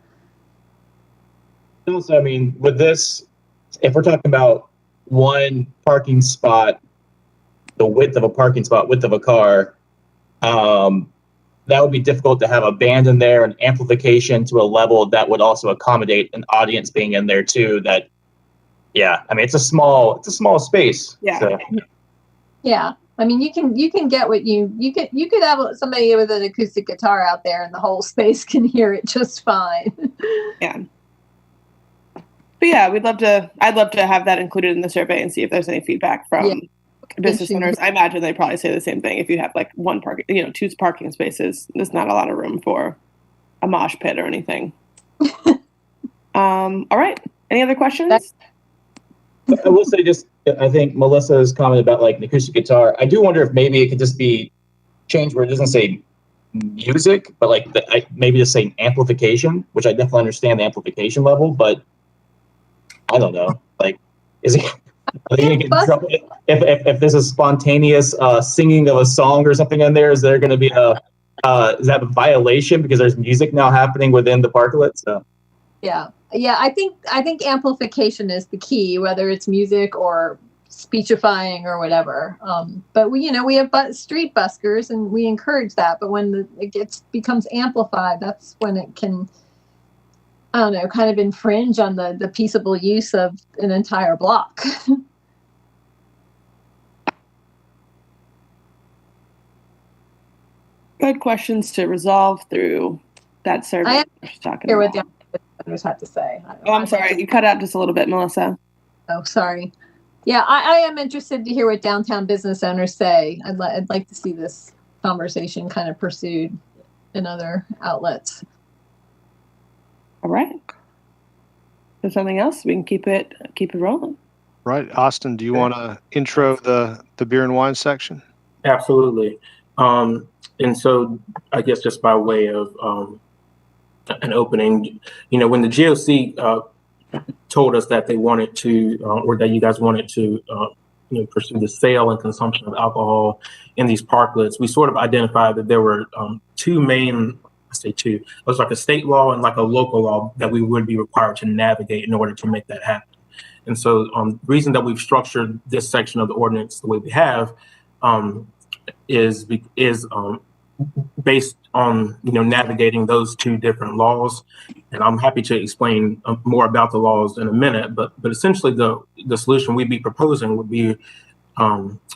G: Also, with this, if we're talking about one parking spot, the width of a parking spot, width of a car, that would be difficult to have a band in there and amplification to a level that would also accommodate an audience being in there too. That, yeah, it's a small space.
A: Yeah.
G: So.
B: Yeah. You can get what you could have somebody with an acoustic guitar out there and the whole space can hear it just fine.
A: Yeah. But yeah, I'd love to have that included in the survey and see if there's any feedback from business owners. I imagine they probably say the same thing. If you have like one two parking spaces, there's not a lot of room for a mosh pit or anything. All right. Any other questions?
G: I will say I think Melissa's comment about like an acoustic guitar, I do wonder if maybe it could just be changed where it doesn't say music, but like maybe just say amplification, which I definitely understand the amplification level, but I don't know. Like, is it? Are they gonna get in trouble if there's a spontaneous singing of a song or something in there? Is there going to be is that a violation because there's music now happening within the parklet? So.
B: Yeah. I think amplification is the key, whether it's music or speechifying or whatever. But we have street buskers and we encourage that. But when it becomes amplified, that's when it can. I don't know, kind of infringe on the peaceable use of an entire block.
A: Good questions to resolve through that survey.
B: I hear what the others have to say.
A: I'm sorry, you cut out just a little bit, Melissa.
B: Oh, sorry. Yeah, I am interested to hear what downtown business owners say. I'd like to see this conversation kind of pursued in other outlets.
A: All right. If there's something else, we can keep it rolling.
D: Right, Austin, do you want to intro the beer and wine section?
H: Absolutely. And so I guess just by way of an opening, when the GOC told us that they wanted to, or that you guys wanted to, pursue the sale and consumption of alcohol in these parklets, we sort of identified that there were two main, I say two, it was like a state law and like a local law that we would be required to navigate in order to make that happen. And so the reason that we've structured this section of the ordinance the way we have is based on navigating those two different laws, and I'm happy to explain more about the laws in a minute. But essentially, the solution we'd be proposing would be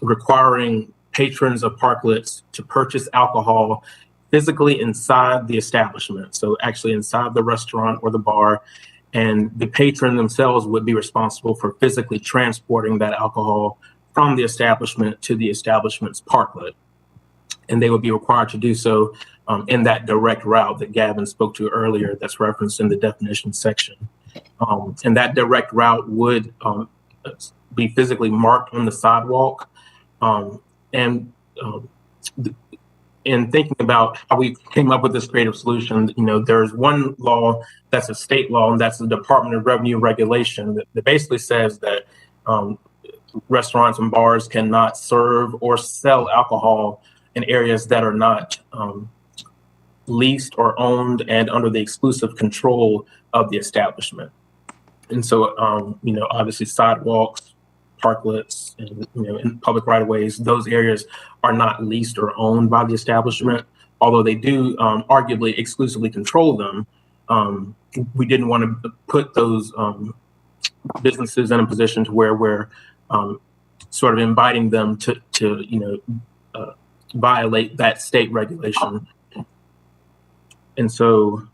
H: requiring patrons of parklets to purchase alcohol physically inside the establishment, so actually inside the restaurant or the bar, and the patron themselves would be responsible for physically transporting that alcohol from the establishment to the establishment's parklet. And they would be required to do so in that direct route that Gavin spoke to earlier, that's referenced in the definition section. And that direct route would be physically marked on the sidewalk. In thinking about how we came up with this creative solution, there's one law that's a state law, and that's the Department of Revenue regulation that basically says that restaurants and bars cannot serve or sell alcohol in areas that are not leased or owned and under the exclusive control of the establishment. And so, obviously sidewalks, parklets, and, in public right-of-ways, those areas are not leased or owned by the establishment, although they do arguably exclusively control them. We didn't want to put those businesses in a position to where we're sort of inviting them to violate that state regulation. And so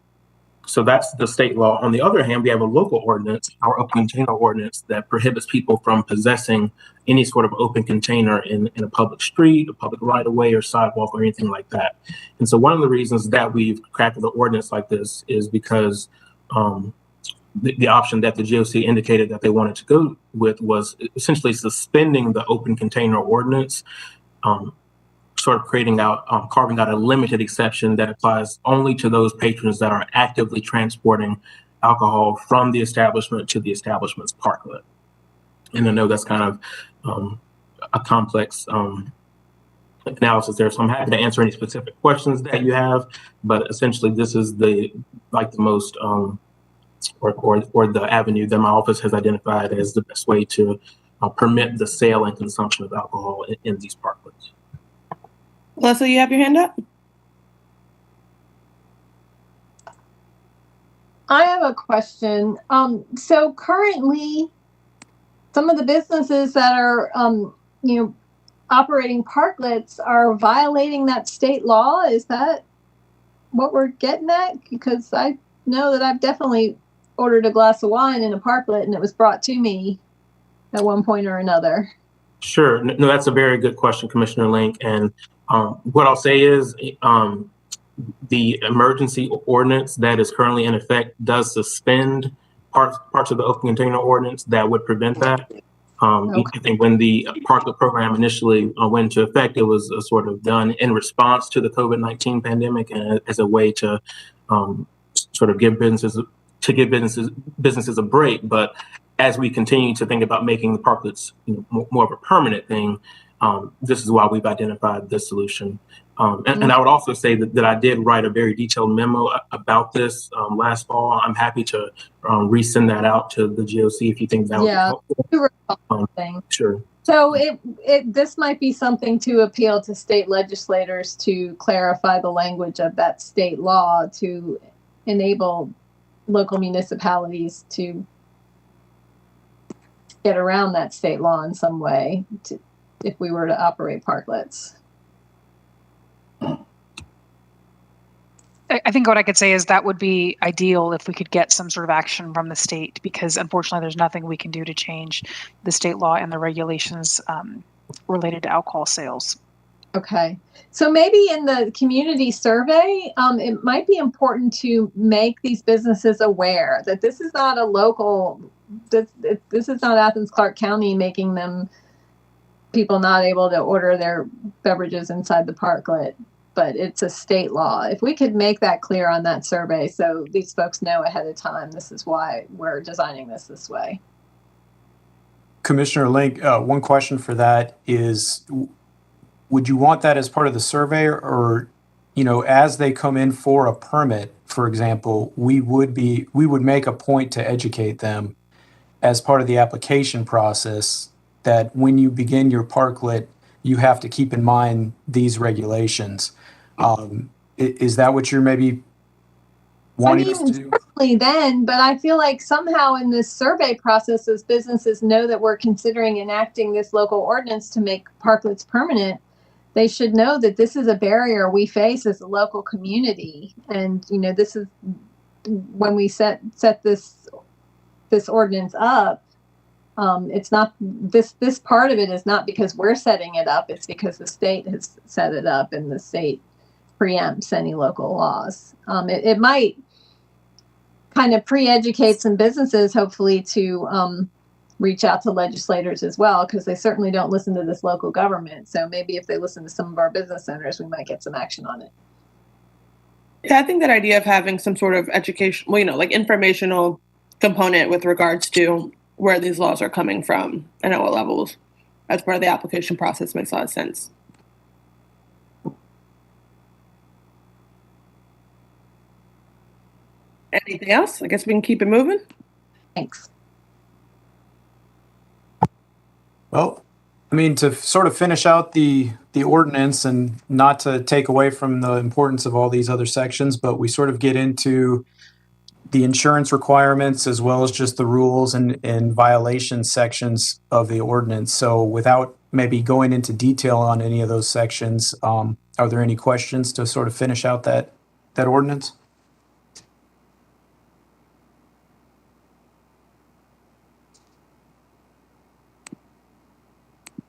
H: that's the state law. On the other hand, we have a local ordinance, our open container ordinance, that prohibits people from possessing any sort of open container in a public street, a public right of way, or sidewalk, or anything like that. And so one of the reasons that we've crafted the ordinance like this is because the option that the GOC indicated that they wanted to go with was essentially suspending the open container ordinance, sort of carving out a limited exception that applies only to those patrons that are actively transporting alcohol from the establishment to the establishment's parklet. And I know that's kind of a complex analysis there, so I'm happy to answer any specific questions that you have. But essentially, this is the most or the avenue that my office has identified as the best way to permit the sale and consumption of alcohol in these parklets.
A: Melissa, you have your hand up?
B: I have a question. So currently, some of the businesses that are, operating parklets are violating that state law. Is that what we're getting at? Because I know that I've definitely ordered a glass of wine in a parklet and it was brought to me at one point or another.
H: Sure. No, that's a very good question, Commissioner Link. And what I'll say is the emergency ordinance that is currently in effect does suspend parts of the open container ordinance that would prevent that. I think when the parklet program initially went into effect, it was sort of done in response to the COVID-19 pandemic and as a way to sort of give businesses a break. But as we continue to think about making the parklets more of a permanent thing, this is why we've identified this solution. And I would also say that I did write a very detailed memo about this last fall. I'm happy to resend that out to the GOC if you think that would be helpful. Sure.
B: So this might be something to appeal to state legislators to clarify the language of that state law to enable local municipalities to get around that state law in some way if we were to operate parklets.
K: I think what I could say is that would be ideal if we could get some sort of action from the state, because unfortunately there's nothing we can do to change the state law and the regulations related to alcohol sales.
B: Okay. So maybe in the community survey, it might be important to make these businesses aware that this is not a local, this is not Athens-Clarke County making them people not able to order their beverages inside the parklet, but it's a state law. If we could make that clear on that survey so these folks know ahead of time, this is why we're designing this way.
E: Commissioner Link, one question for that is, would you want that as part of the survey, or, as they come in for a permit, for example, we would make a point to educate them as part of the application process that when you begin your parklet, you have to keep in mind these regulations. Is that what you're maybe wanting us to do?
B: Certainly then, but I feel like somehow in this survey process, as businesses know that we're considering enacting this local ordinance to make parklets permanent, they should know that this is a barrier we face as a local community. And, this is when we set this ordinance up. It's not this part of it is not because we're setting it up. It's because the state has set it up, and the state preempts any local laws. It might kind of pre-educate some businesses, hopefully, to reach out to legislators as well, because they certainly don't listen to this local government. So maybe if they listen to some of our business owners, we might get some action on it.
A: Yeah, I think that idea of having some sort of education, like informational component with regards to where these laws are coming from and at what levels as part of the application process makes a lot of sense. Anything else? I guess we can keep it moving.
B: Thanks.
E: Well, to sort of finish out the ordinance, and not to take away from the importance of all these other sections, but we sort of get into the insurance requirements as well as just the rules and violation sections of the ordinance. So without maybe going into detail on any of those sections, are there any questions to sort of finish out that ordinance?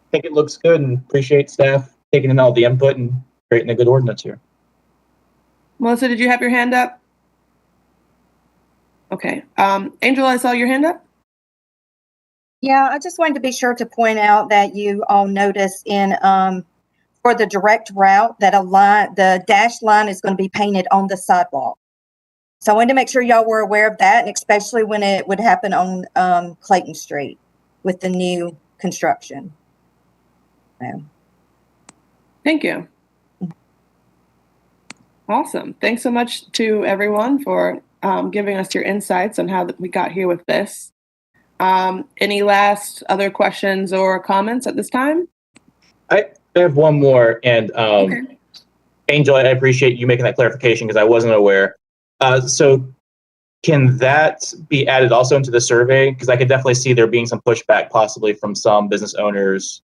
G: I think it looks good, and appreciate staff taking in all the input and creating a good ordinance here.
A: Melissa, did you have your hand up? Okay. Angel, I saw your hand up.
M: Yeah, I just wanted to be sure to point out that you all notice in for the direct route that the dashed line is going to be painted on the sidewalk. So I wanted to make sure y'all were aware of that, and especially when it would happen on Clayton Street with the new construction.
A: Thank you. Awesome. Thanks so much to everyone for giving us your insights on how we got here with this. Any last other questions or comments at this time?
G: I have one more, and
A: Okay.
G: Angel, I appreciate you making that clarification because I wasn't aware. So can that be added also into the survey? Because I could definitely see there being some pushback possibly from some business owners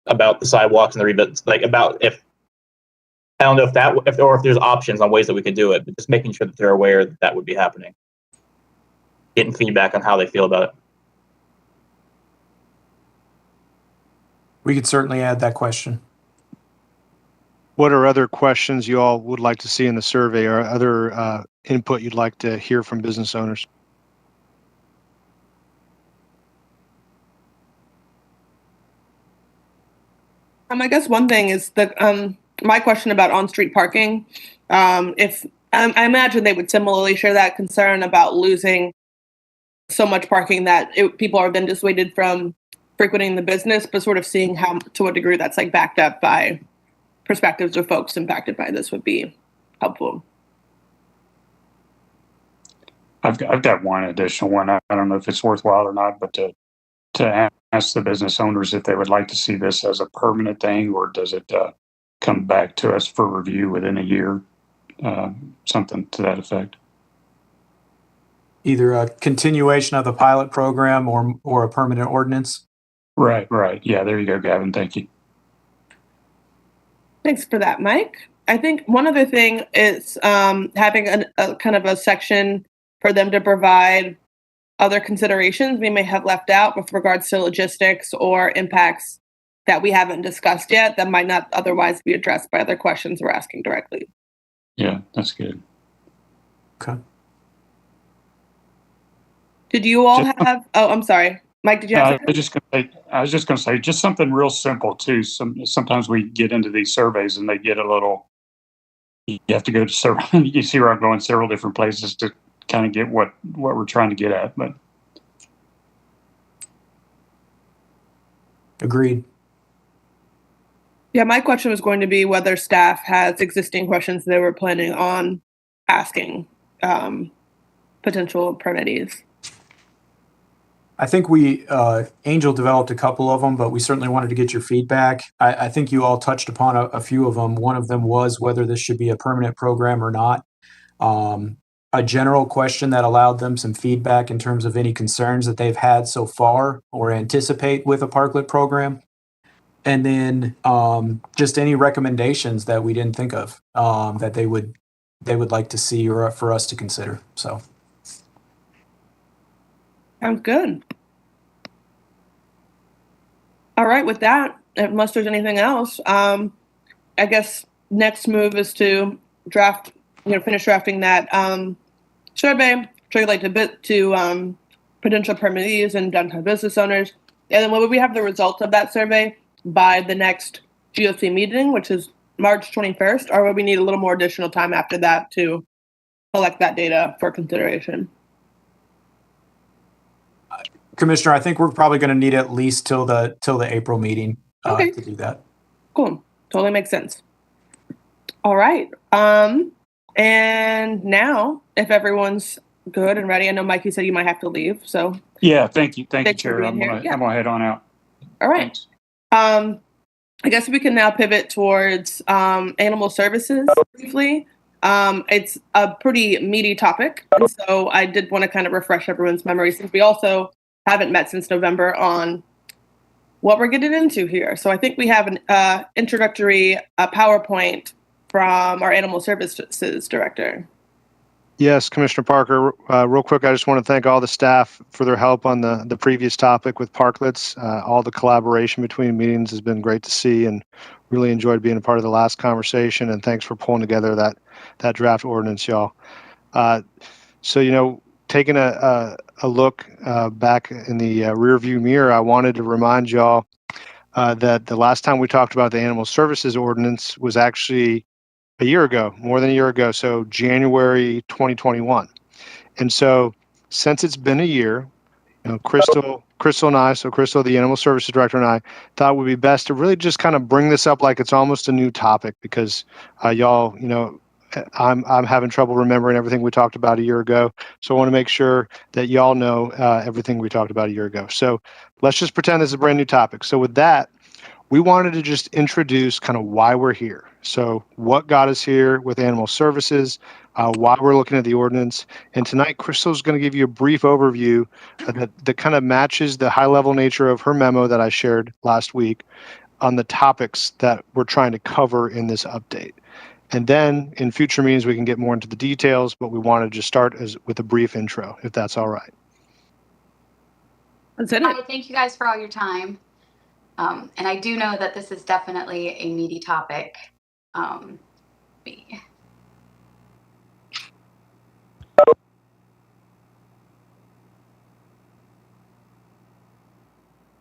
G: about the sidewalks and the rebuild, about if, I don't know if there's options on ways that we could do it, but just making sure that they're aware that would be happening. Getting feedback on how they feel about it.
E: We could certainly add that question.
D: What are other questions you all would like to see in the survey, or other input you'd like to hear from business owners?
A: I guess one thing is that my question about on-street parking. If I imagine they would similarly share that concern about losing so much parking that people are then dissuaded from frequenting the business, but sort of seeing how to what degree that's backed up by perspectives of folks impacted by this would be helpful.
C: I've got one additional one. I don't know if it's worthwhile or not, but to ask the business owners if they would like to see this as a permanent thing, or does it come back to us for review within a year, something to that effect.
E: Either a continuation of the pilot program or a permanent ordinance.
C: Right. Yeah, there you go, Gavin. Thank you.
A: Thanks for that, Mike. I think one other thing is having a kind of a section for them to provide other considerations we may have left out with regards to logistics or impacts that we haven't discussed yet that might not otherwise be addressed by other questions we're asking directly.
C: Yeah, that's good.
E: Okay.
A: Did you all have? Oh, I'm sorry, Mike. Did you have?
C: I was just going to say just something real simple too. Sometimes we get into these surveys and they get a little. You have to go to several. You see where I'm going, several different places to kind of get what we're trying to get at. But
E: agreed.
A: Yeah, my question was going to be whether staff has existing questions they were planning on asking potential permittees.
E: I think Angel developed a couple of them, but we certainly wanted to get your feedback. I think you all touched upon a few of them. One of them was whether this should be a permanent program or not. A general question that allowed them some feedback in terms of any concerns that they've had so far or anticipate with a parklet program. And then just any recommendations that we didn't think of that they would like to see or for us to consider. So.
A: Sounds good. All right, with that, unless there's anything else, I guess next move is to finish drafting that survey, circulate to potential permittees and downtown business owners. And then will we have the results of that survey by the next GOC meeting, which is March 21st, or will we need a little more additional time after that to collect that data for consideration?
E: Commissioner, I think we're probably going to need at least till the April meeting
A: Okay.
E: to do that.
A: Cool. Totally makes sense. All right. And now, if everyone's good and ready, I know Mike, you said you might have to leave. So
C: yeah, thank you,
A: thanks
C: Chair. I'm gonna head on out.
A: All right. Thanks. I guess we can now pivot towards animal services briefly. It's a pretty meaty topic, and so I did want to kind of refresh everyone's memory since we also haven't met since November on what we're getting into here. So I think we have an introductory PowerPoint from our Animal Services Director.
D: Yes, Commissioner Parker. Real quick, I just want to thank all the staff for their help on the previous topic with parklets. All the collaboration between meetings has been great to see, and really enjoyed being a part of the last conversation. And thanks for pulling together that draft ordinance, y'all. So, taking a look back in the rearview mirror, I wanted to remind y'all that the last time we talked about the Animal Services Ordinance was actually a year ago, more than a year ago, so January 2021. And so since it's been a year, Crystal and I, so Crystal, the Animal Services Director, and I thought it would be best to really just kind of bring this up like it's almost a new topic because y'all, I'm having trouble remembering everything we talked about a year ago. So I want to make sure that y'all know everything we talked about a year ago. So let's just pretend this is a brand new topic. So with that, we wanted to just introduce kind of why we're here. So what got us here with animal services, why we're looking at the ordinance. And tonight, Crystal's going to give you a brief overview that kind of matches the high level nature of her memo that I shared last week on the topics that we're trying to cover in this update. And then in future meetings, we can get more into the details, but we wanted to just start with a brief intro, if that's all right.
A: That's it.
N: Hi, thank you guys for all your time. And I do know that this is definitely a meaty topic.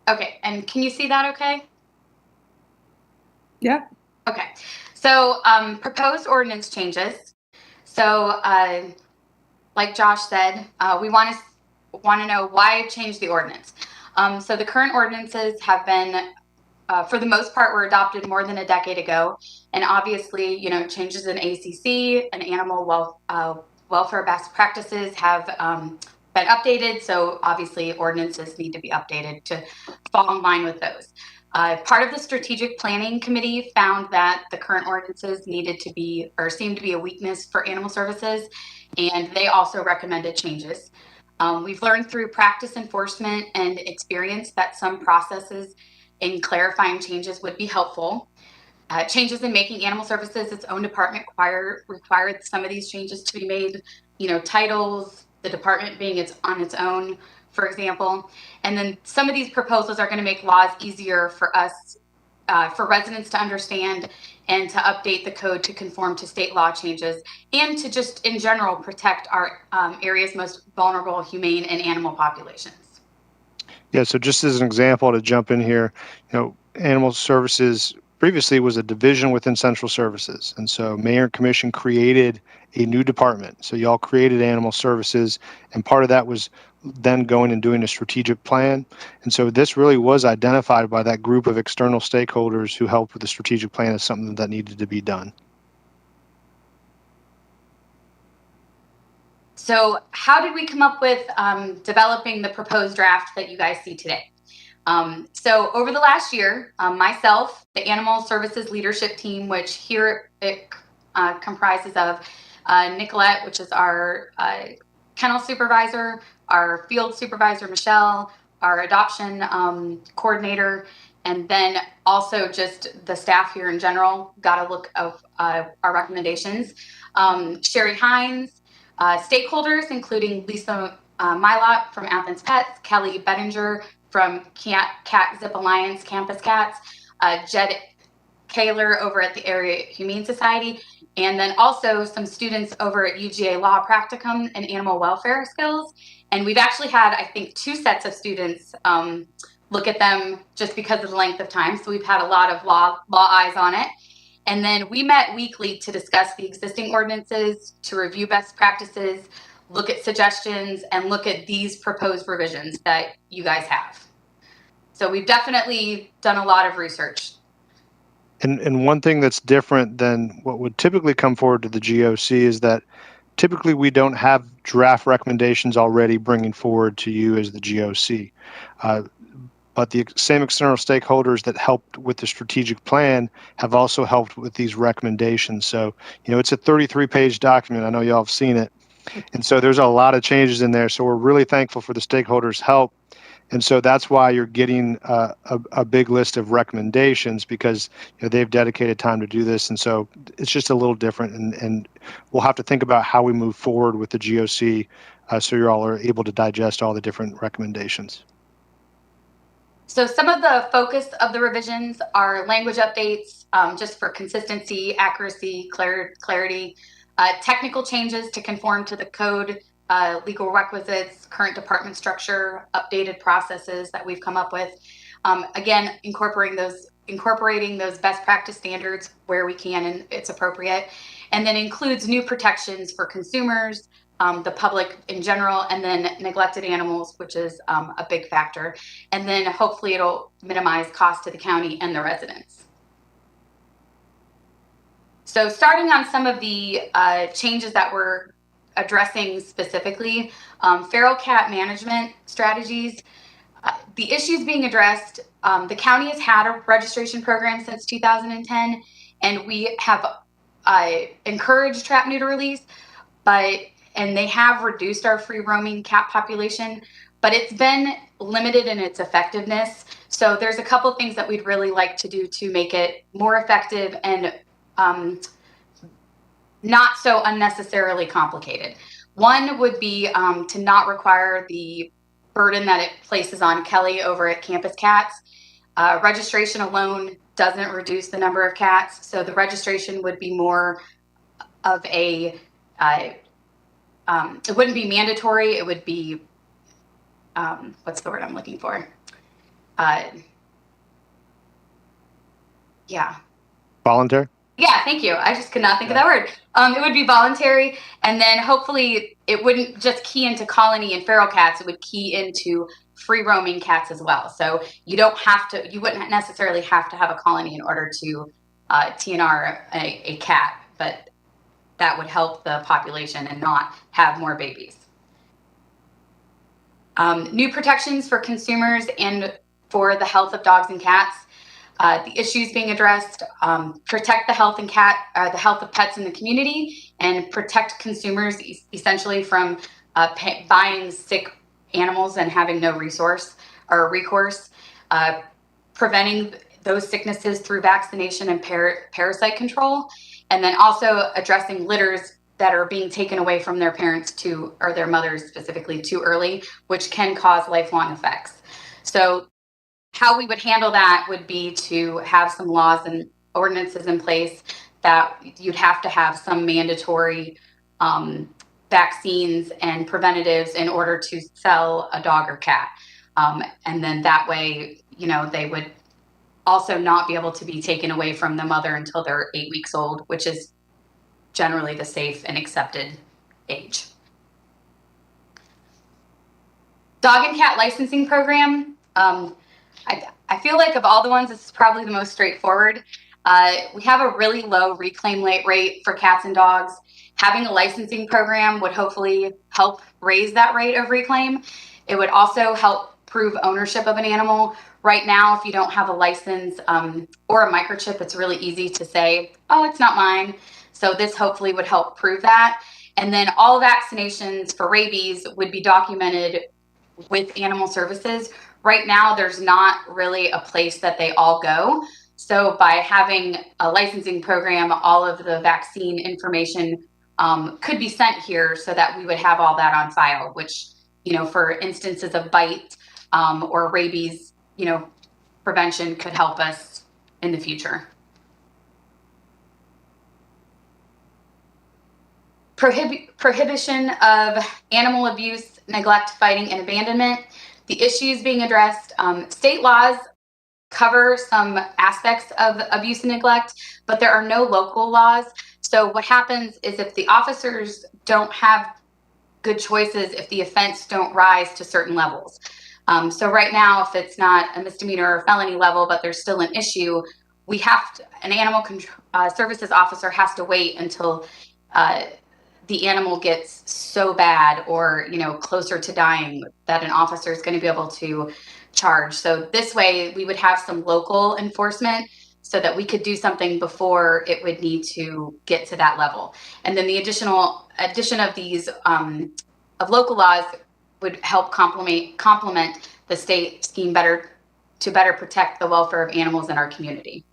N: Okay, and can you see that okay?
A: Yeah.
N: Okay, so proposed ordinance changes. So like Josh said, we want to know why change the ordinance. So the current ordinances have been for the most part, were adopted more than a decade ago. And obviously, changes in ACC and animal welfare best practices have been updated. So obviously, ordinances need to be updated to fall in line with those. Part of the strategic planning committee found that the current ordinances needed to be, or seemed to be, a weakness for animal services. And they also recommended changes. We've learned through practice enforcement and experience that some processes in clarifying changes would be helpful. Changes in making animal services its own department required some of these changes to be made, titles, the department being on its own, for example. And then some of these proposals are going to make laws easier for us, for residents to understand and to update the code to conform to state law changes and to just in general protect our area's most vulnerable humane and animal populations.
D: Yeah, so just as an example to jump in here, animal services previously was a division within central services. And so mayor and commission created a new department. So y'all created animal services, and part of that was then going and doing a strategic plan. And so this really was identified by that group of external stakeholders who helped with the strategic plan as something that needed to be done.
N: So how did we come up with developing the proposed draft that you guys see today? So over the last year, myself, the Animal Services Leadership Team, which here it comprises of Nicolette, which is our kennel supervisor, our field supervisor, Michelle, our adoption coordinator, and then also just the staff here in general, got a look of our recommendations. Sherry Hines, stakeholders, including Lisa Mylott from Athens Pets, Kelly Bettinger from Cat Zip Alliance Campus Cats, Jed Kaler over at the Area Humane Society, and then also some students over at UGA Law Practicum and Animal Welfare Skills. And we've actually had, I think, 2 sets of students look at them just because of the length of time. So we've had a lot of law eyes on it. And then we met weekly to discuss the existing ordinances, to review best practices, look at suggestions, and look at these proposed revisions that you guys have. So we've definitely done a lot of research.
D: And one thing that's different than what would typically come forward to the GOC is that typically we don't have draft recommendations already bringing forward to you as the GOC. But the same external stakeholders that helped with the strategic plan have also helped with these recommendations. So, it's a 33-page document. I know y'all have seen it. And so there's a lot of changes in there. So we're really thankful for the stakeholders' help. And so that's why you're getting a big list of recommendations, because they've dedicated time to do this. And so it's just a little different. And we'll have to think about how we move forward with the GOC so you all are able to digest all the different recommendations.
N: So some of the focus of the revisions are language updates, just for consistency, accuracy, clarity, technical changes to conform to the code, legal requisites, current department structure, updated processes that we've come up with. Again, incorporating those best practice standards where we can and it's appropriate, and then includes new protections for consumers, the public in general, and then neglected animals, which is a big factor. And then hopefully it'll minimize cost to the county and the residents. So starting on some of the changes that we're addressing specifically, feral cat management strategies, the issues being addressed, the county has had a registration program since 2010, and we have encouraged trap neuter release, and they have reduced our free roaming cat population, but it's been limited in its effectiveness. So there's a couple things that we'd really like to do to make it more effective and not so unnecessarily complicated. One would be to not require the burden that it places on Kelly over at Campus Cats. Registration alone doesn't reduce the number of cats, so the registration would be more of a it wouldn't be mandatory. It would be, what's the word I'm looking for? Yeah.
D: Voluntary?
N: Yeah, thank you. I just could not think of that word. It would be voluntary, and then hopefully it wouldn't just key into colony and feral cats. It would key into free roaming cats as well. So you wouldn't necessarily have to have a colony in order to TNR a cat, but that would help the population and not have more babies. New protections for consumers and for the health of dogs and cats. The issues being addressed, protect the health of pets in the community, and protect consumers essentially from buying sick animals and having no resource or recourse, preventing those sicknesses through vaccination and parasite control, and then also addressing litters that are being taken away from their parents or their mothers specifically too early, which can cause lifelong effects. So how we would handle that would be to have some laws and ordinances in place that you'd have to have some mandatory vaccines and preventatives in order to sell a dog or cat. And then that way, they would also not be able to be taken away from the mother until they're 8 weeks old, which is generally the safe and accepted age. Dog and cat licensing program. I feel like of all the ones, this is probably the most straightforward. We have a really low reclaim rate for cats and dogs. Having a licensing program would hopefully help raise that rate of reclaim. It would also help prove ownership of an animal. Right now, if you don't have a license or a microchip, it's really easy to say, oh, it's not mine. So this hopefully would help prove that. And then all vaccinations for rabies would be documented with animal services. Right now, there's not really a place that they all go. So by having a licensing program, all of the vaccine information could be sent here so that we would have all that on file, which, for instances of bite or rabies, prevention could help us in the future. Prohibition of animal abuse, neglect, fighting, and abandonment. The issues being addressed, state laws cover some aspects of abuse and neglect, but there are no local laws. So what happens is if the officers don't have good choices, if the offense don't rise to certain levels. So right now, if it's not a misdemeanor or felony level, but there's still an issue, an animal services officer has to wait until the animal gets so bad or closer to dying that an officer is going to be able to charge. So this way we would have some local enforcement so that we could do something before it would need to get to that level. And then the addition of these of local laws would help complement the state scheme to better protect the welfare of animals in our community.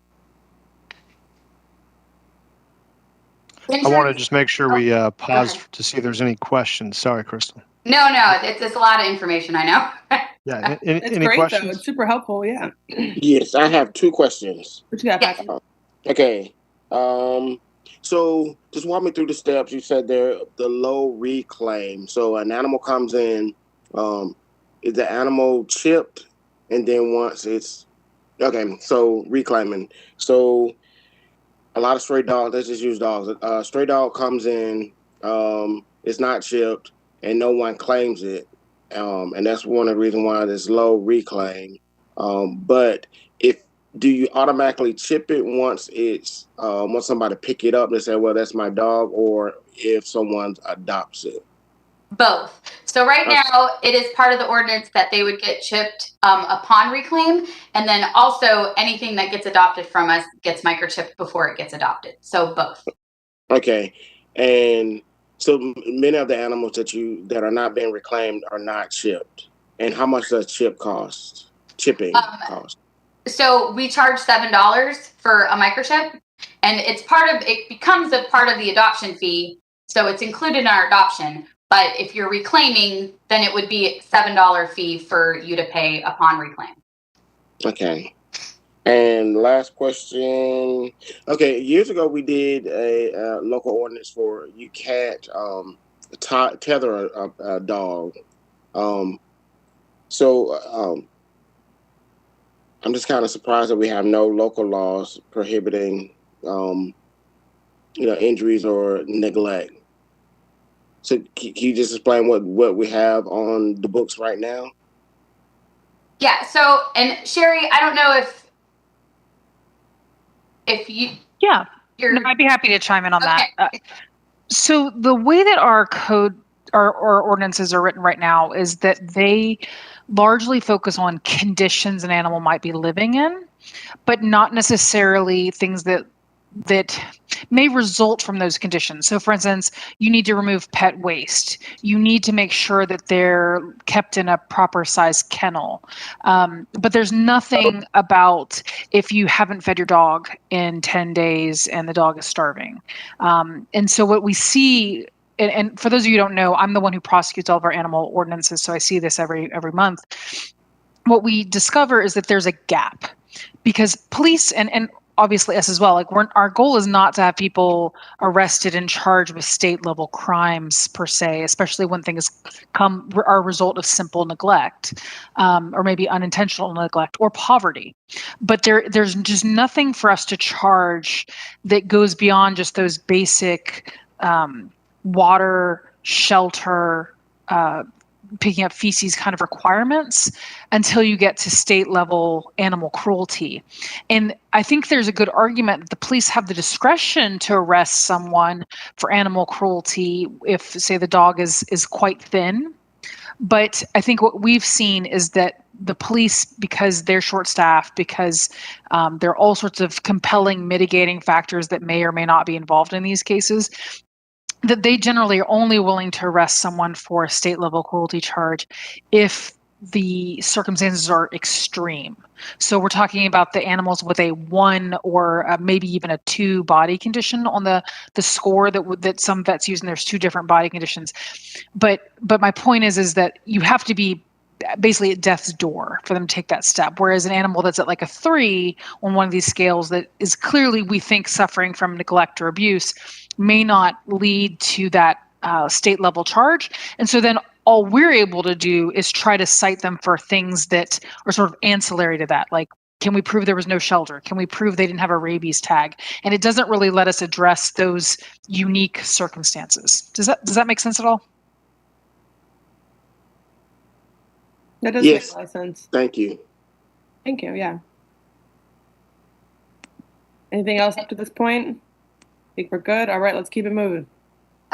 D: I want to just make sure we pause to see if there's any questions. Sorry, Crystal.
N: No, it's a lot of information, I know.
D: Yeah,
A: it's
D: any
A: great
D: questions?
A: though. It's super helpful. Yeah.
F: Yes, I have 2 questions.
A: What you got, Patrick?
F: Okay. So just walk me through the steps. You said the low reclaim. So an animal comes in, is the animal chipped, and then once it's okay, so reclaiming. So a lot of stray dogs. Let's just use dogs. A stray dog comes in, it's not chipped, and no one claims it, and that's one of the reasons why there's low reclaim. But do you automatically chip it once somebody pick it up and say, well, that's my dog, or if someone adopts it?
N: Both. So right now it is part of the ordinance that they would get chipped upon reclaim. And then also anything that gets adopted from us gets microchipped before it gets adopted. So both.
F: Okay. And so many of the animals that are not being reclaimed are not chipped. And how much does chipping cost?
N: So we charge $7 for a microchip, and it becomes a part of the adoption fee. So it's included in our adoption. But if you're reclaiming, then it would be a $7 fee for you to pay upon reclaim. Okay.
F: And last question. Okay, years ago we did a local ordinance for you can't tether a dog. So I'm just kind of surprised that we have no local laws prohibiting, injuries or neglect. So can you just explain what we have on the books right now?
N: Yeah. So, and Sherry, I don't know if you.
K: Yeah. No, I'd be happy to chime in on that. So the way that our code, our ordinances are written right now is that they largely focus on conditions an animal might be living in, but not necessarily things that that may result from those conditions. So for instance, you need to remove pet waste. You need to make sure that they're kept in a proper size kennel. But there's nothing about if you haven't fed your dog in 10 days and the dog is starving. And so what we see, and for those of you who don't know, I'm the one who prosecutes all of our animal ordinances, so I see this every month. What we discover is that there's a gap because police and obviously us as well, like our goal is not to have people arrested and charged with state level crimes per se, especially when things are a result of simple neglect, or maybe unintentional neglect or poverty. But there's just nothing for us to charge that goes beyond just those basic water, shelter, picking up feces kind of requirements until you get to state level animal cruelty. And I think there's a good argument that the police have the discretion to arrest someone for animal cruelty if, say, the dog is quite thin. But I think what we've seen is that the police, because they're short-staffed, because there are all sorts of compelling mitigating factors that may or may not be involved in these cases, that they generally are only willing to arrest someone for a state level cruelty charge if the circumstances are extreme. So we're talking about the animals with a 1 or maybe even a 2 body condition on the score that some vets use, and there's 2 different body conditions. But my point is that you have to be basically at death's door for them to take that step. Whereas an animal that's at like a 3 on one of these scales that is clearly, we think, suffering from neglect or abuse may not lead to that state level charge. And so then all we're able to do is try to cite them for things that are sort of ancillary to that. Like, can we prove there was no shelter? Can we prove they didn't have a rabies tag? And it doesn't really let us address those unique circumstances. Does that make sense at all?
A: That does make a lot of sense.
F: Thank you.
A: Thank you. Yeah. Anything else up to this point? I think we're good. All right, let's keep it moving.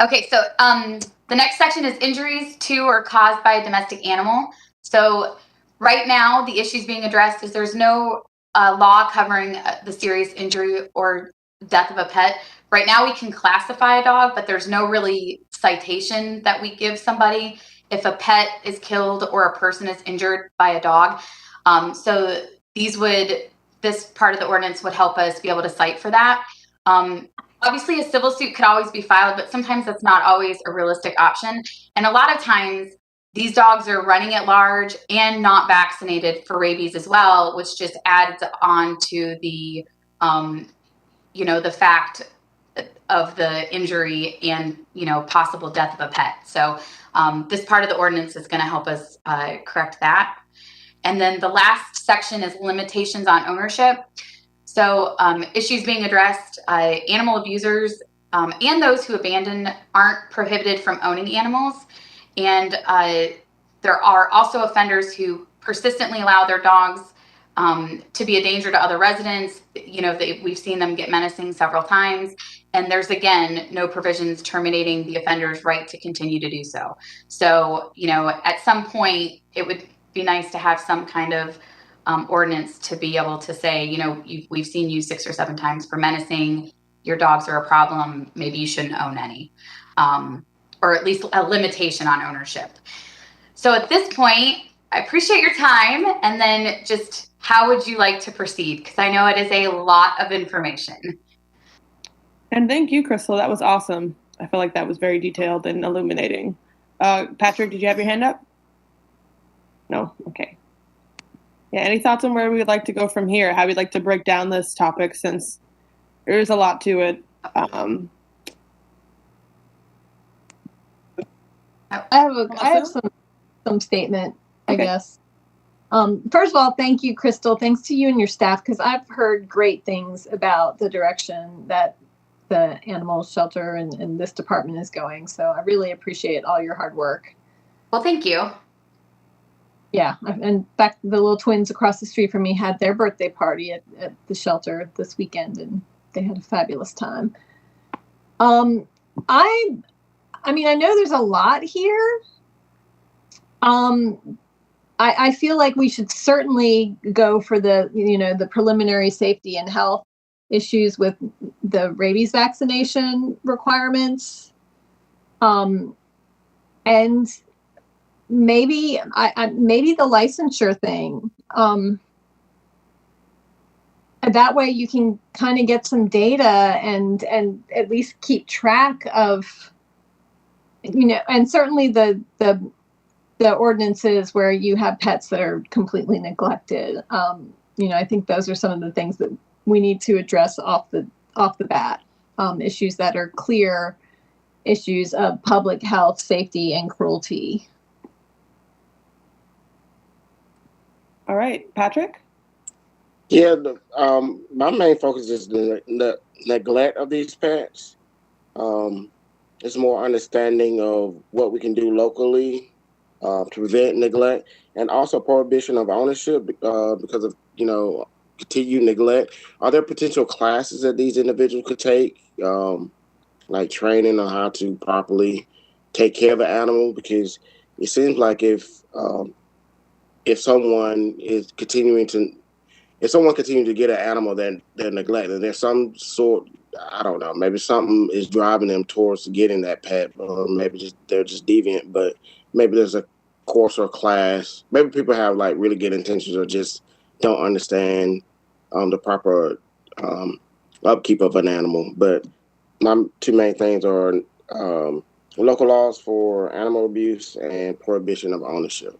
N: Okay, so the next section is injuries to or caused by a domestic animal. So right now, the issues being addressed is there's no law covering the serious injury or death of a pet. Right now, we can classify a dog, but there's no really citation that we give somebody if a pet is killed or a person is injured by a dog. So this part of the ordinance would help us be able to cite for that. Obviously, a civil suit could always be filed, but sometimes that's not always a realistic option. And a lot of times, these dogs are running at large and not vaccinated for rabies as well, which just adds on to the, the fact of the injury and, possible death of a pet. So this part of the ordinance is going to help us correct that. And then the last section is limitations on ownership. So issues being addressed, animal abusers and those who abandon aren't prohibited from owning animals. And there are also offenders who persistently allow their dogs to be a danger to other residents. We've seen them get menacing several times. And there's, again, no provisions terminating the offender's right to continue to do so. So, at some point, it would be nice to have some kind of ordinance to be able to say, we've seen you 6 or 7 times for menacing. Your dogs are a problem. Maybe you shouldn't own any, or at least a limitation on ownership. So at this point, I appreciate your time. And then just how would you like to proceed? Because I know it is a lot of information.
A: And thank you, Crystal. That was awesome. I feel like that was very detailed and illuminating. Patrick, did you have your hand up? No? Okay. Yeah, any thoughts on where we would like to go from here? How we'd like to break down this topic, since there is a lot to it.
B: I have some statement, I guess. First of all, thank you, Crystal. Thanks to you and your staff, because I've heard great things about the direction that the animal shelter and this department is going. So I really appreciate all your hard work.
N: Well, thank you.
B: Yeah, in fact, the little twins across the street from me had their birthday party at the shelter this weekend, and they had a fabulous time. I know there's a lot here. I feel like we should certainly go for the preliminary safety and health issues with the rabies vaccination requirements. And maybe maybe the licensure thing. That way you can kind of get some data and at least keep track of, and certainly the ordinances where you have pets that are completely neglected. I think those are some of the things that we need to address off the bat. Issues that are clear issues of public health, safety, and cruelty.
A: All right, Patrick?
F: Yeah, my main focus is the neglect of these pets. It's more understanding of what we can do locally to prevent neglect, and also prohibition of ownership because of continued neglect. Are there potential classes that these individuals could take, like training on how to properly take care of an animal? Because it seems like if someone is continuing to get an animal that they're neglecting, there's some sort, I don't know, maybe something is driving them towards getting that pet, or maybe they're just deviant, but maybe there's a course or class. Maybe people have like really good intentions or just don't understand the proper upkeep of an animal. But my two main things are local laws for animal abuse and prohibition of ownership.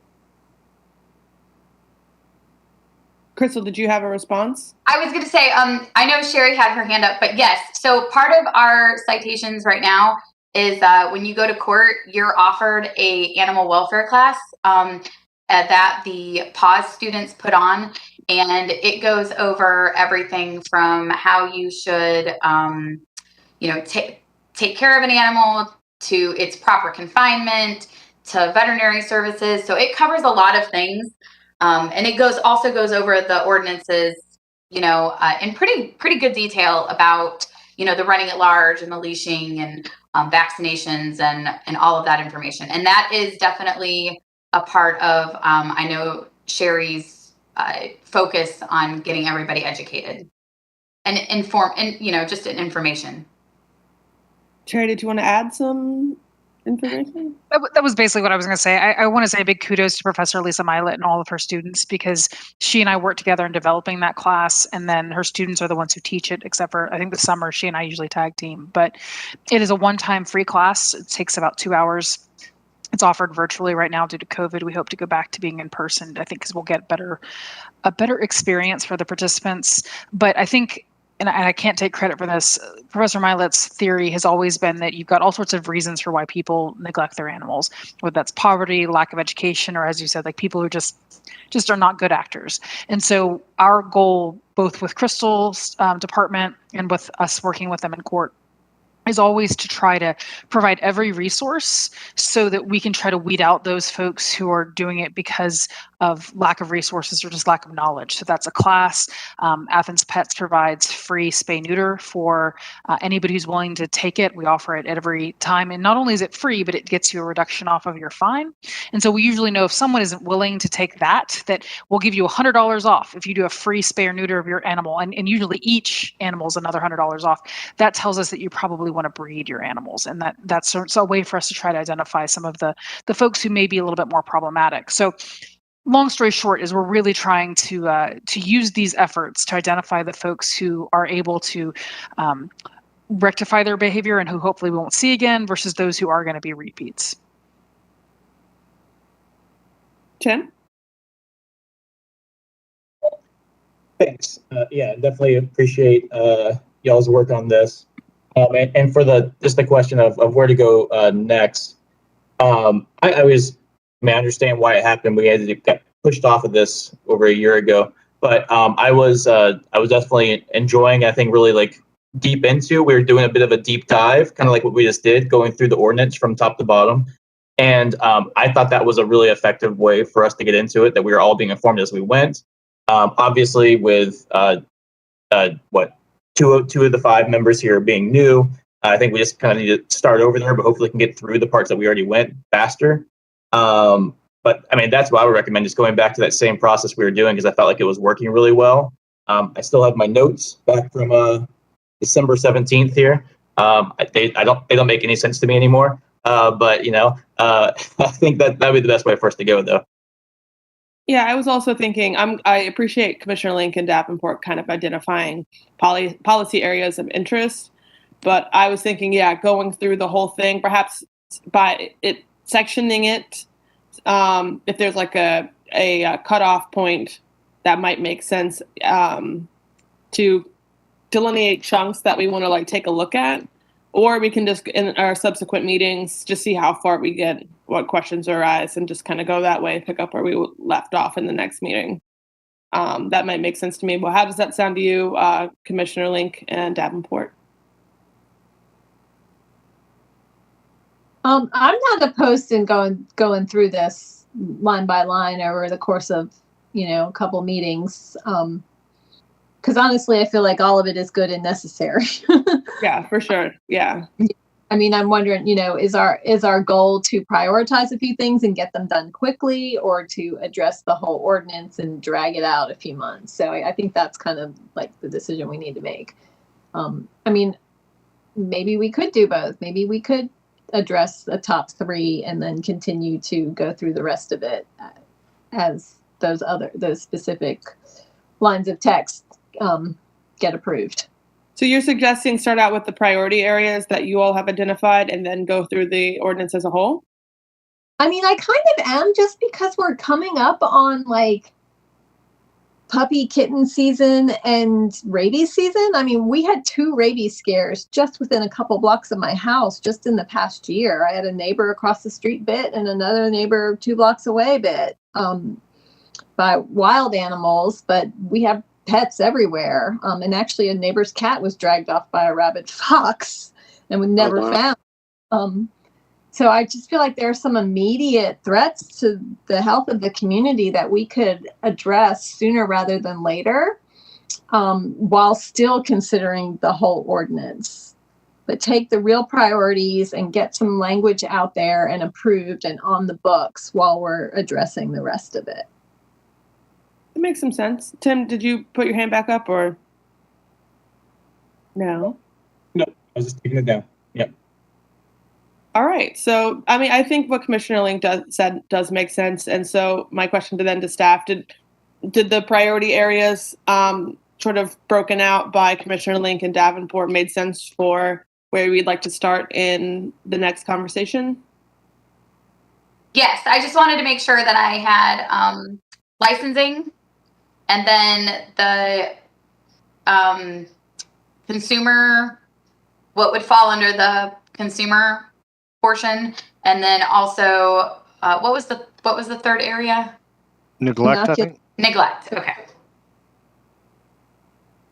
A: Crystal, did you have a response?
N: I was going to say, I know Sherry had her hand up, but yes. So part of our citations right now is when you go to court, you're offered a animal welfare class that the PAWS students put on, and it goes over everything from how you should, take care of an animal to its proper confinement to veterinary services. So it covers a lot of things. And it also goes over the ordinances, in pretty good detail about, the running at large and the leashing and vaccinations and all of that information. And that is definitely a part of, I know, Sherry's focus on getting everybody educated and informed, and, just in information.
A: Sherry, did you want to add some information?
K: That was basically what I was going to say. I want to say a big kudos to Professor Lisa Milet and all of her students, because she and I worked together in developing that class, and then her students are the ones who teach it, except for, I think, the summer she and I usually tag team. But it is a one-time free class. It takes about 2 hours. It's offered virtually right now due to COVID. We hope to go back to being in person, I think, because we'll get a better experience for the participants. But I think, and I can't take credit for this, Professor Milet's theory has always been that you've got all sorts of reasons for why people neglect their animals, whether that's poverty, lack of education, or, as you said, like people who just are not good actors. And so our goal, both with Crystal's department and with us working with them in court, is always to try to provide every resource so that we can try to weed out those folks who are doing it because of lack of resources or just lack of knowledge. So that's a class. Athens Pets provides free spay-neuter for anybody who's willing to take it. We offer it at every time. And not only is it free, but it gets you a reduction off of your fine. And so we usually know if someone isn't willing to take that we'll give you $100 off if you do a free spay or neuter of your animal. And usually each animal is another $100 off. That tells us that you probably want to breed your animals. And that's a way for us to try to identify some of the folks who may be a little bit more problematic. So long story short is we're really trying to use these efforts to identify the folks who are able to rectify their behavior and who hopefully we won't see again versus those who are going to be repeats.
A: Chen?
G: Thanks. Yeah, definitely appreciate y'all's work on this. And for the question of where to go next, I understand why it happened. We had to get pushed off of this over a year ago, but I was definitely enjoying. I think really like deep into. We were doing a bit of a deep dive, kind of like what we just did, going through the ordinance from top to bottom. And I thought that was a really effective way for us to get into it. That we were all being informed as we went. Obviously, with two of the 5 members here being new, I think we just kind of need to start over there, but hopefully can get through the parts that we already went faster. But I mean, that's what I would recommend, just going back to that same process we were doing, because I felt like it was working really well. I still have my notes back from December 17th here. They don't make any sense to me anymore. But I think that would be the best way for us to go, though.
A: Yeah, I was also thinking, I appreciate Commissioner Link and Davenport kind of identifying policy areas of interest, but I was thinking, yeah, going through the whole thing, perhaps by sectioning it, if there's like a cutoff point, that might make sense, to delineate chunks that we want to like take a look at. Or we can just, in our subsequent meetings, just see how far we get, what questions arise, and just kind of go that way, pick up where we left off in the next meeting. That might make sense to me. Well, how does that sound to you, Commissioner Link and Davenport?
B: I'm not opposed to going through this line by line over the course of, a couple meetings. Because honestly, I feel like all of it is good and necessary.
A: Yeah, for sure. Yeah.
B: I mean, I'm wondering, is our goal to prioritize a few things and get them done quickly, or to address the whole ordinance and drag it out a few months? So I think that's kind of like the decision we need to make. I mean, maybe we could do both. Maybe we could address the top 3 and then continue to go through the rest of it as those specific lines of text get approved.
A: So you're suggesting start out with the priority areas that you all have identified and then go through the ordinance as a whole?
B: I mean, I kind of am, just because we're coming up on like puppy kitten season and rabies season. I mean, we had 2 rabies scares just within a couple blocks of my house just in the past year. I had a neighbor across the street bit and another neighbor 2 blocks away bit by wild animals, but we have pets everywhere. And actually a neighbor's cat was dragged off by a rabid fox and was never found. So I just feel like there are some immediate threats to the health of the community that we could address sooner rather than later, while still considering the whole ordinance. But take the real priorities and get some language out there and approved and on the books while we're addressing the rest of it.
A: That makes some sense. Tim, did you put your hand back up or no?
G: No, I was just taking it down. Yep.
A: All right. So, I mean, I think what Commissioner Link said does make sense. And so my question to staff, did the priority areas sort of broken out by Commissioner Link and Davenport made sense for where we'd like to start in the next conversation?
N: Yes, I just wanted to make sure that I had licensing, and then the consumer, what would fall under the consumer portion, and then also what was the third area?
D: Neglect, I think.
N: Neglect. Okay.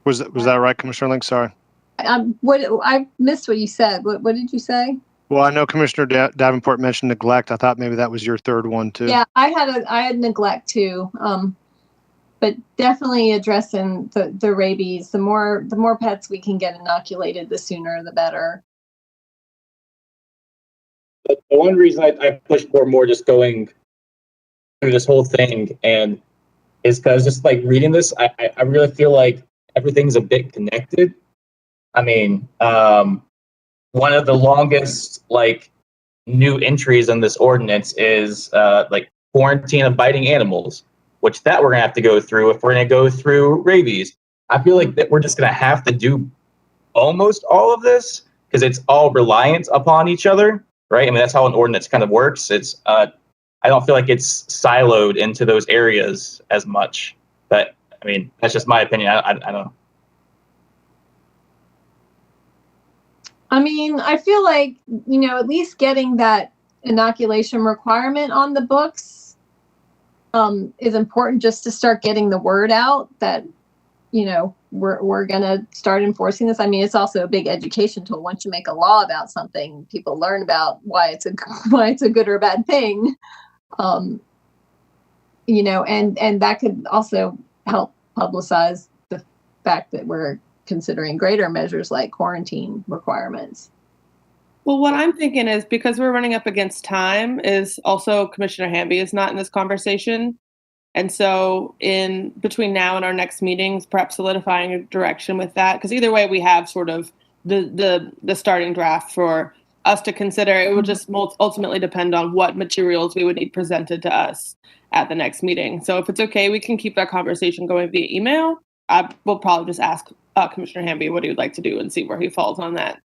D: Was that right, Commissioner Link? Sorry.
B: What I missed what you said. What did you say?
D: Well, I know Commissioner Davenport mentioned neglect. I thought maybe that was your third one too.
B: Yeah, I had neglect too. But definitely addressing the rabies. The more pets we can get inoculated, the sooner the better.
G: The one reason I push for more just going through this whole thing and is because just like reading this, I really feel like everything's a bit connected. I mean, one of the longest like new entries in this ordinance is like quarantine of biting animals, which that we're gonna have to go through if we're gonna go through rabies. I feel like that we're just gonna have to do almost all of this because it's all reliant upon each other, right? I mean, that's how an ordinance kind of works. It's I don't feel like it's siloed into those areas as much, but I mean, that's just my opinion. I don't know.
B: I mean, I feel like, at least getting that inoculation requirement on the books is important, just to start getting the word out that, we're going to start enforcing this. I mean, it's also a big education tool. Once you make a law about something, people learn about why it's a good or bad thing. And that could also help publicize the fact that we're considering greater measures like quarantine requirements.
A: Well, what I'm thinking is, because we're running up against time, is also Commissioner Hamby is not in this conversation. And so in between now and our next meetings, perhaps solidifying a direction with that, because either way we have sort of the starting draft for us to consider. It would just ultimately depend on what materials we would need presented to us at the next meeting. So if it's okay, we can keep that conversation going via email. We'll probably just ask Commissioner Hamby what he would like to do and see where he falls on that.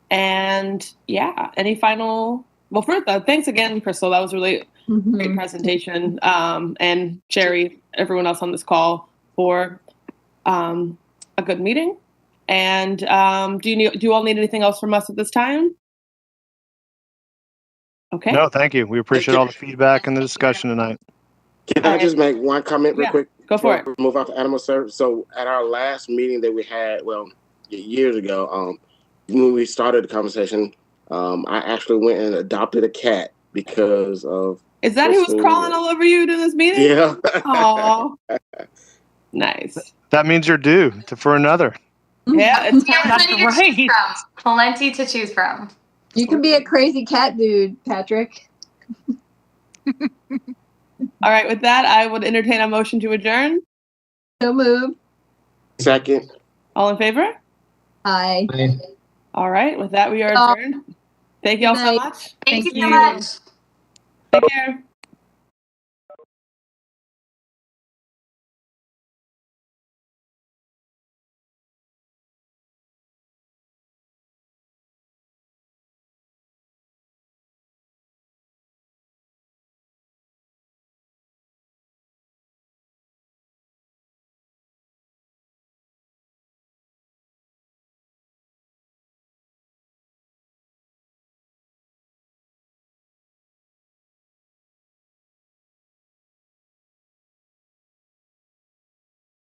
A: And yeah, any final, well, first, thanks again, Crystal. That was really great presentation. And Sherry, everyone else on this call for a good meeting. And do you all need anything else from us at this time? Okay.
D: No, thank you. We appreciate all the feedback and the discussion tonight.
F: Can I just make one comment real quick?
A: Go for it.
F: Move on to animal service. So at our last meeting that we had, well, years ago, when we started the conversation, I actually went and adopted a cat because of.
A: Is that who was crawling all over you to this meeting?
F: Yeah.
A: Aw. Nice.
D: That means you're due for another.
A: Yeah, it's
N: plenty to choose from. Plenty to choose from.
B: You can be a crazy cat dude, Patrick.
A: All right, with that, I would entertain a motion to adjourn.
B: So moved.
F: Second.
A: All in favor?
B: Aye.
A: All right, with that, we are adjourned. Thank you all so much.
N: Thank you so much.
A: Take care.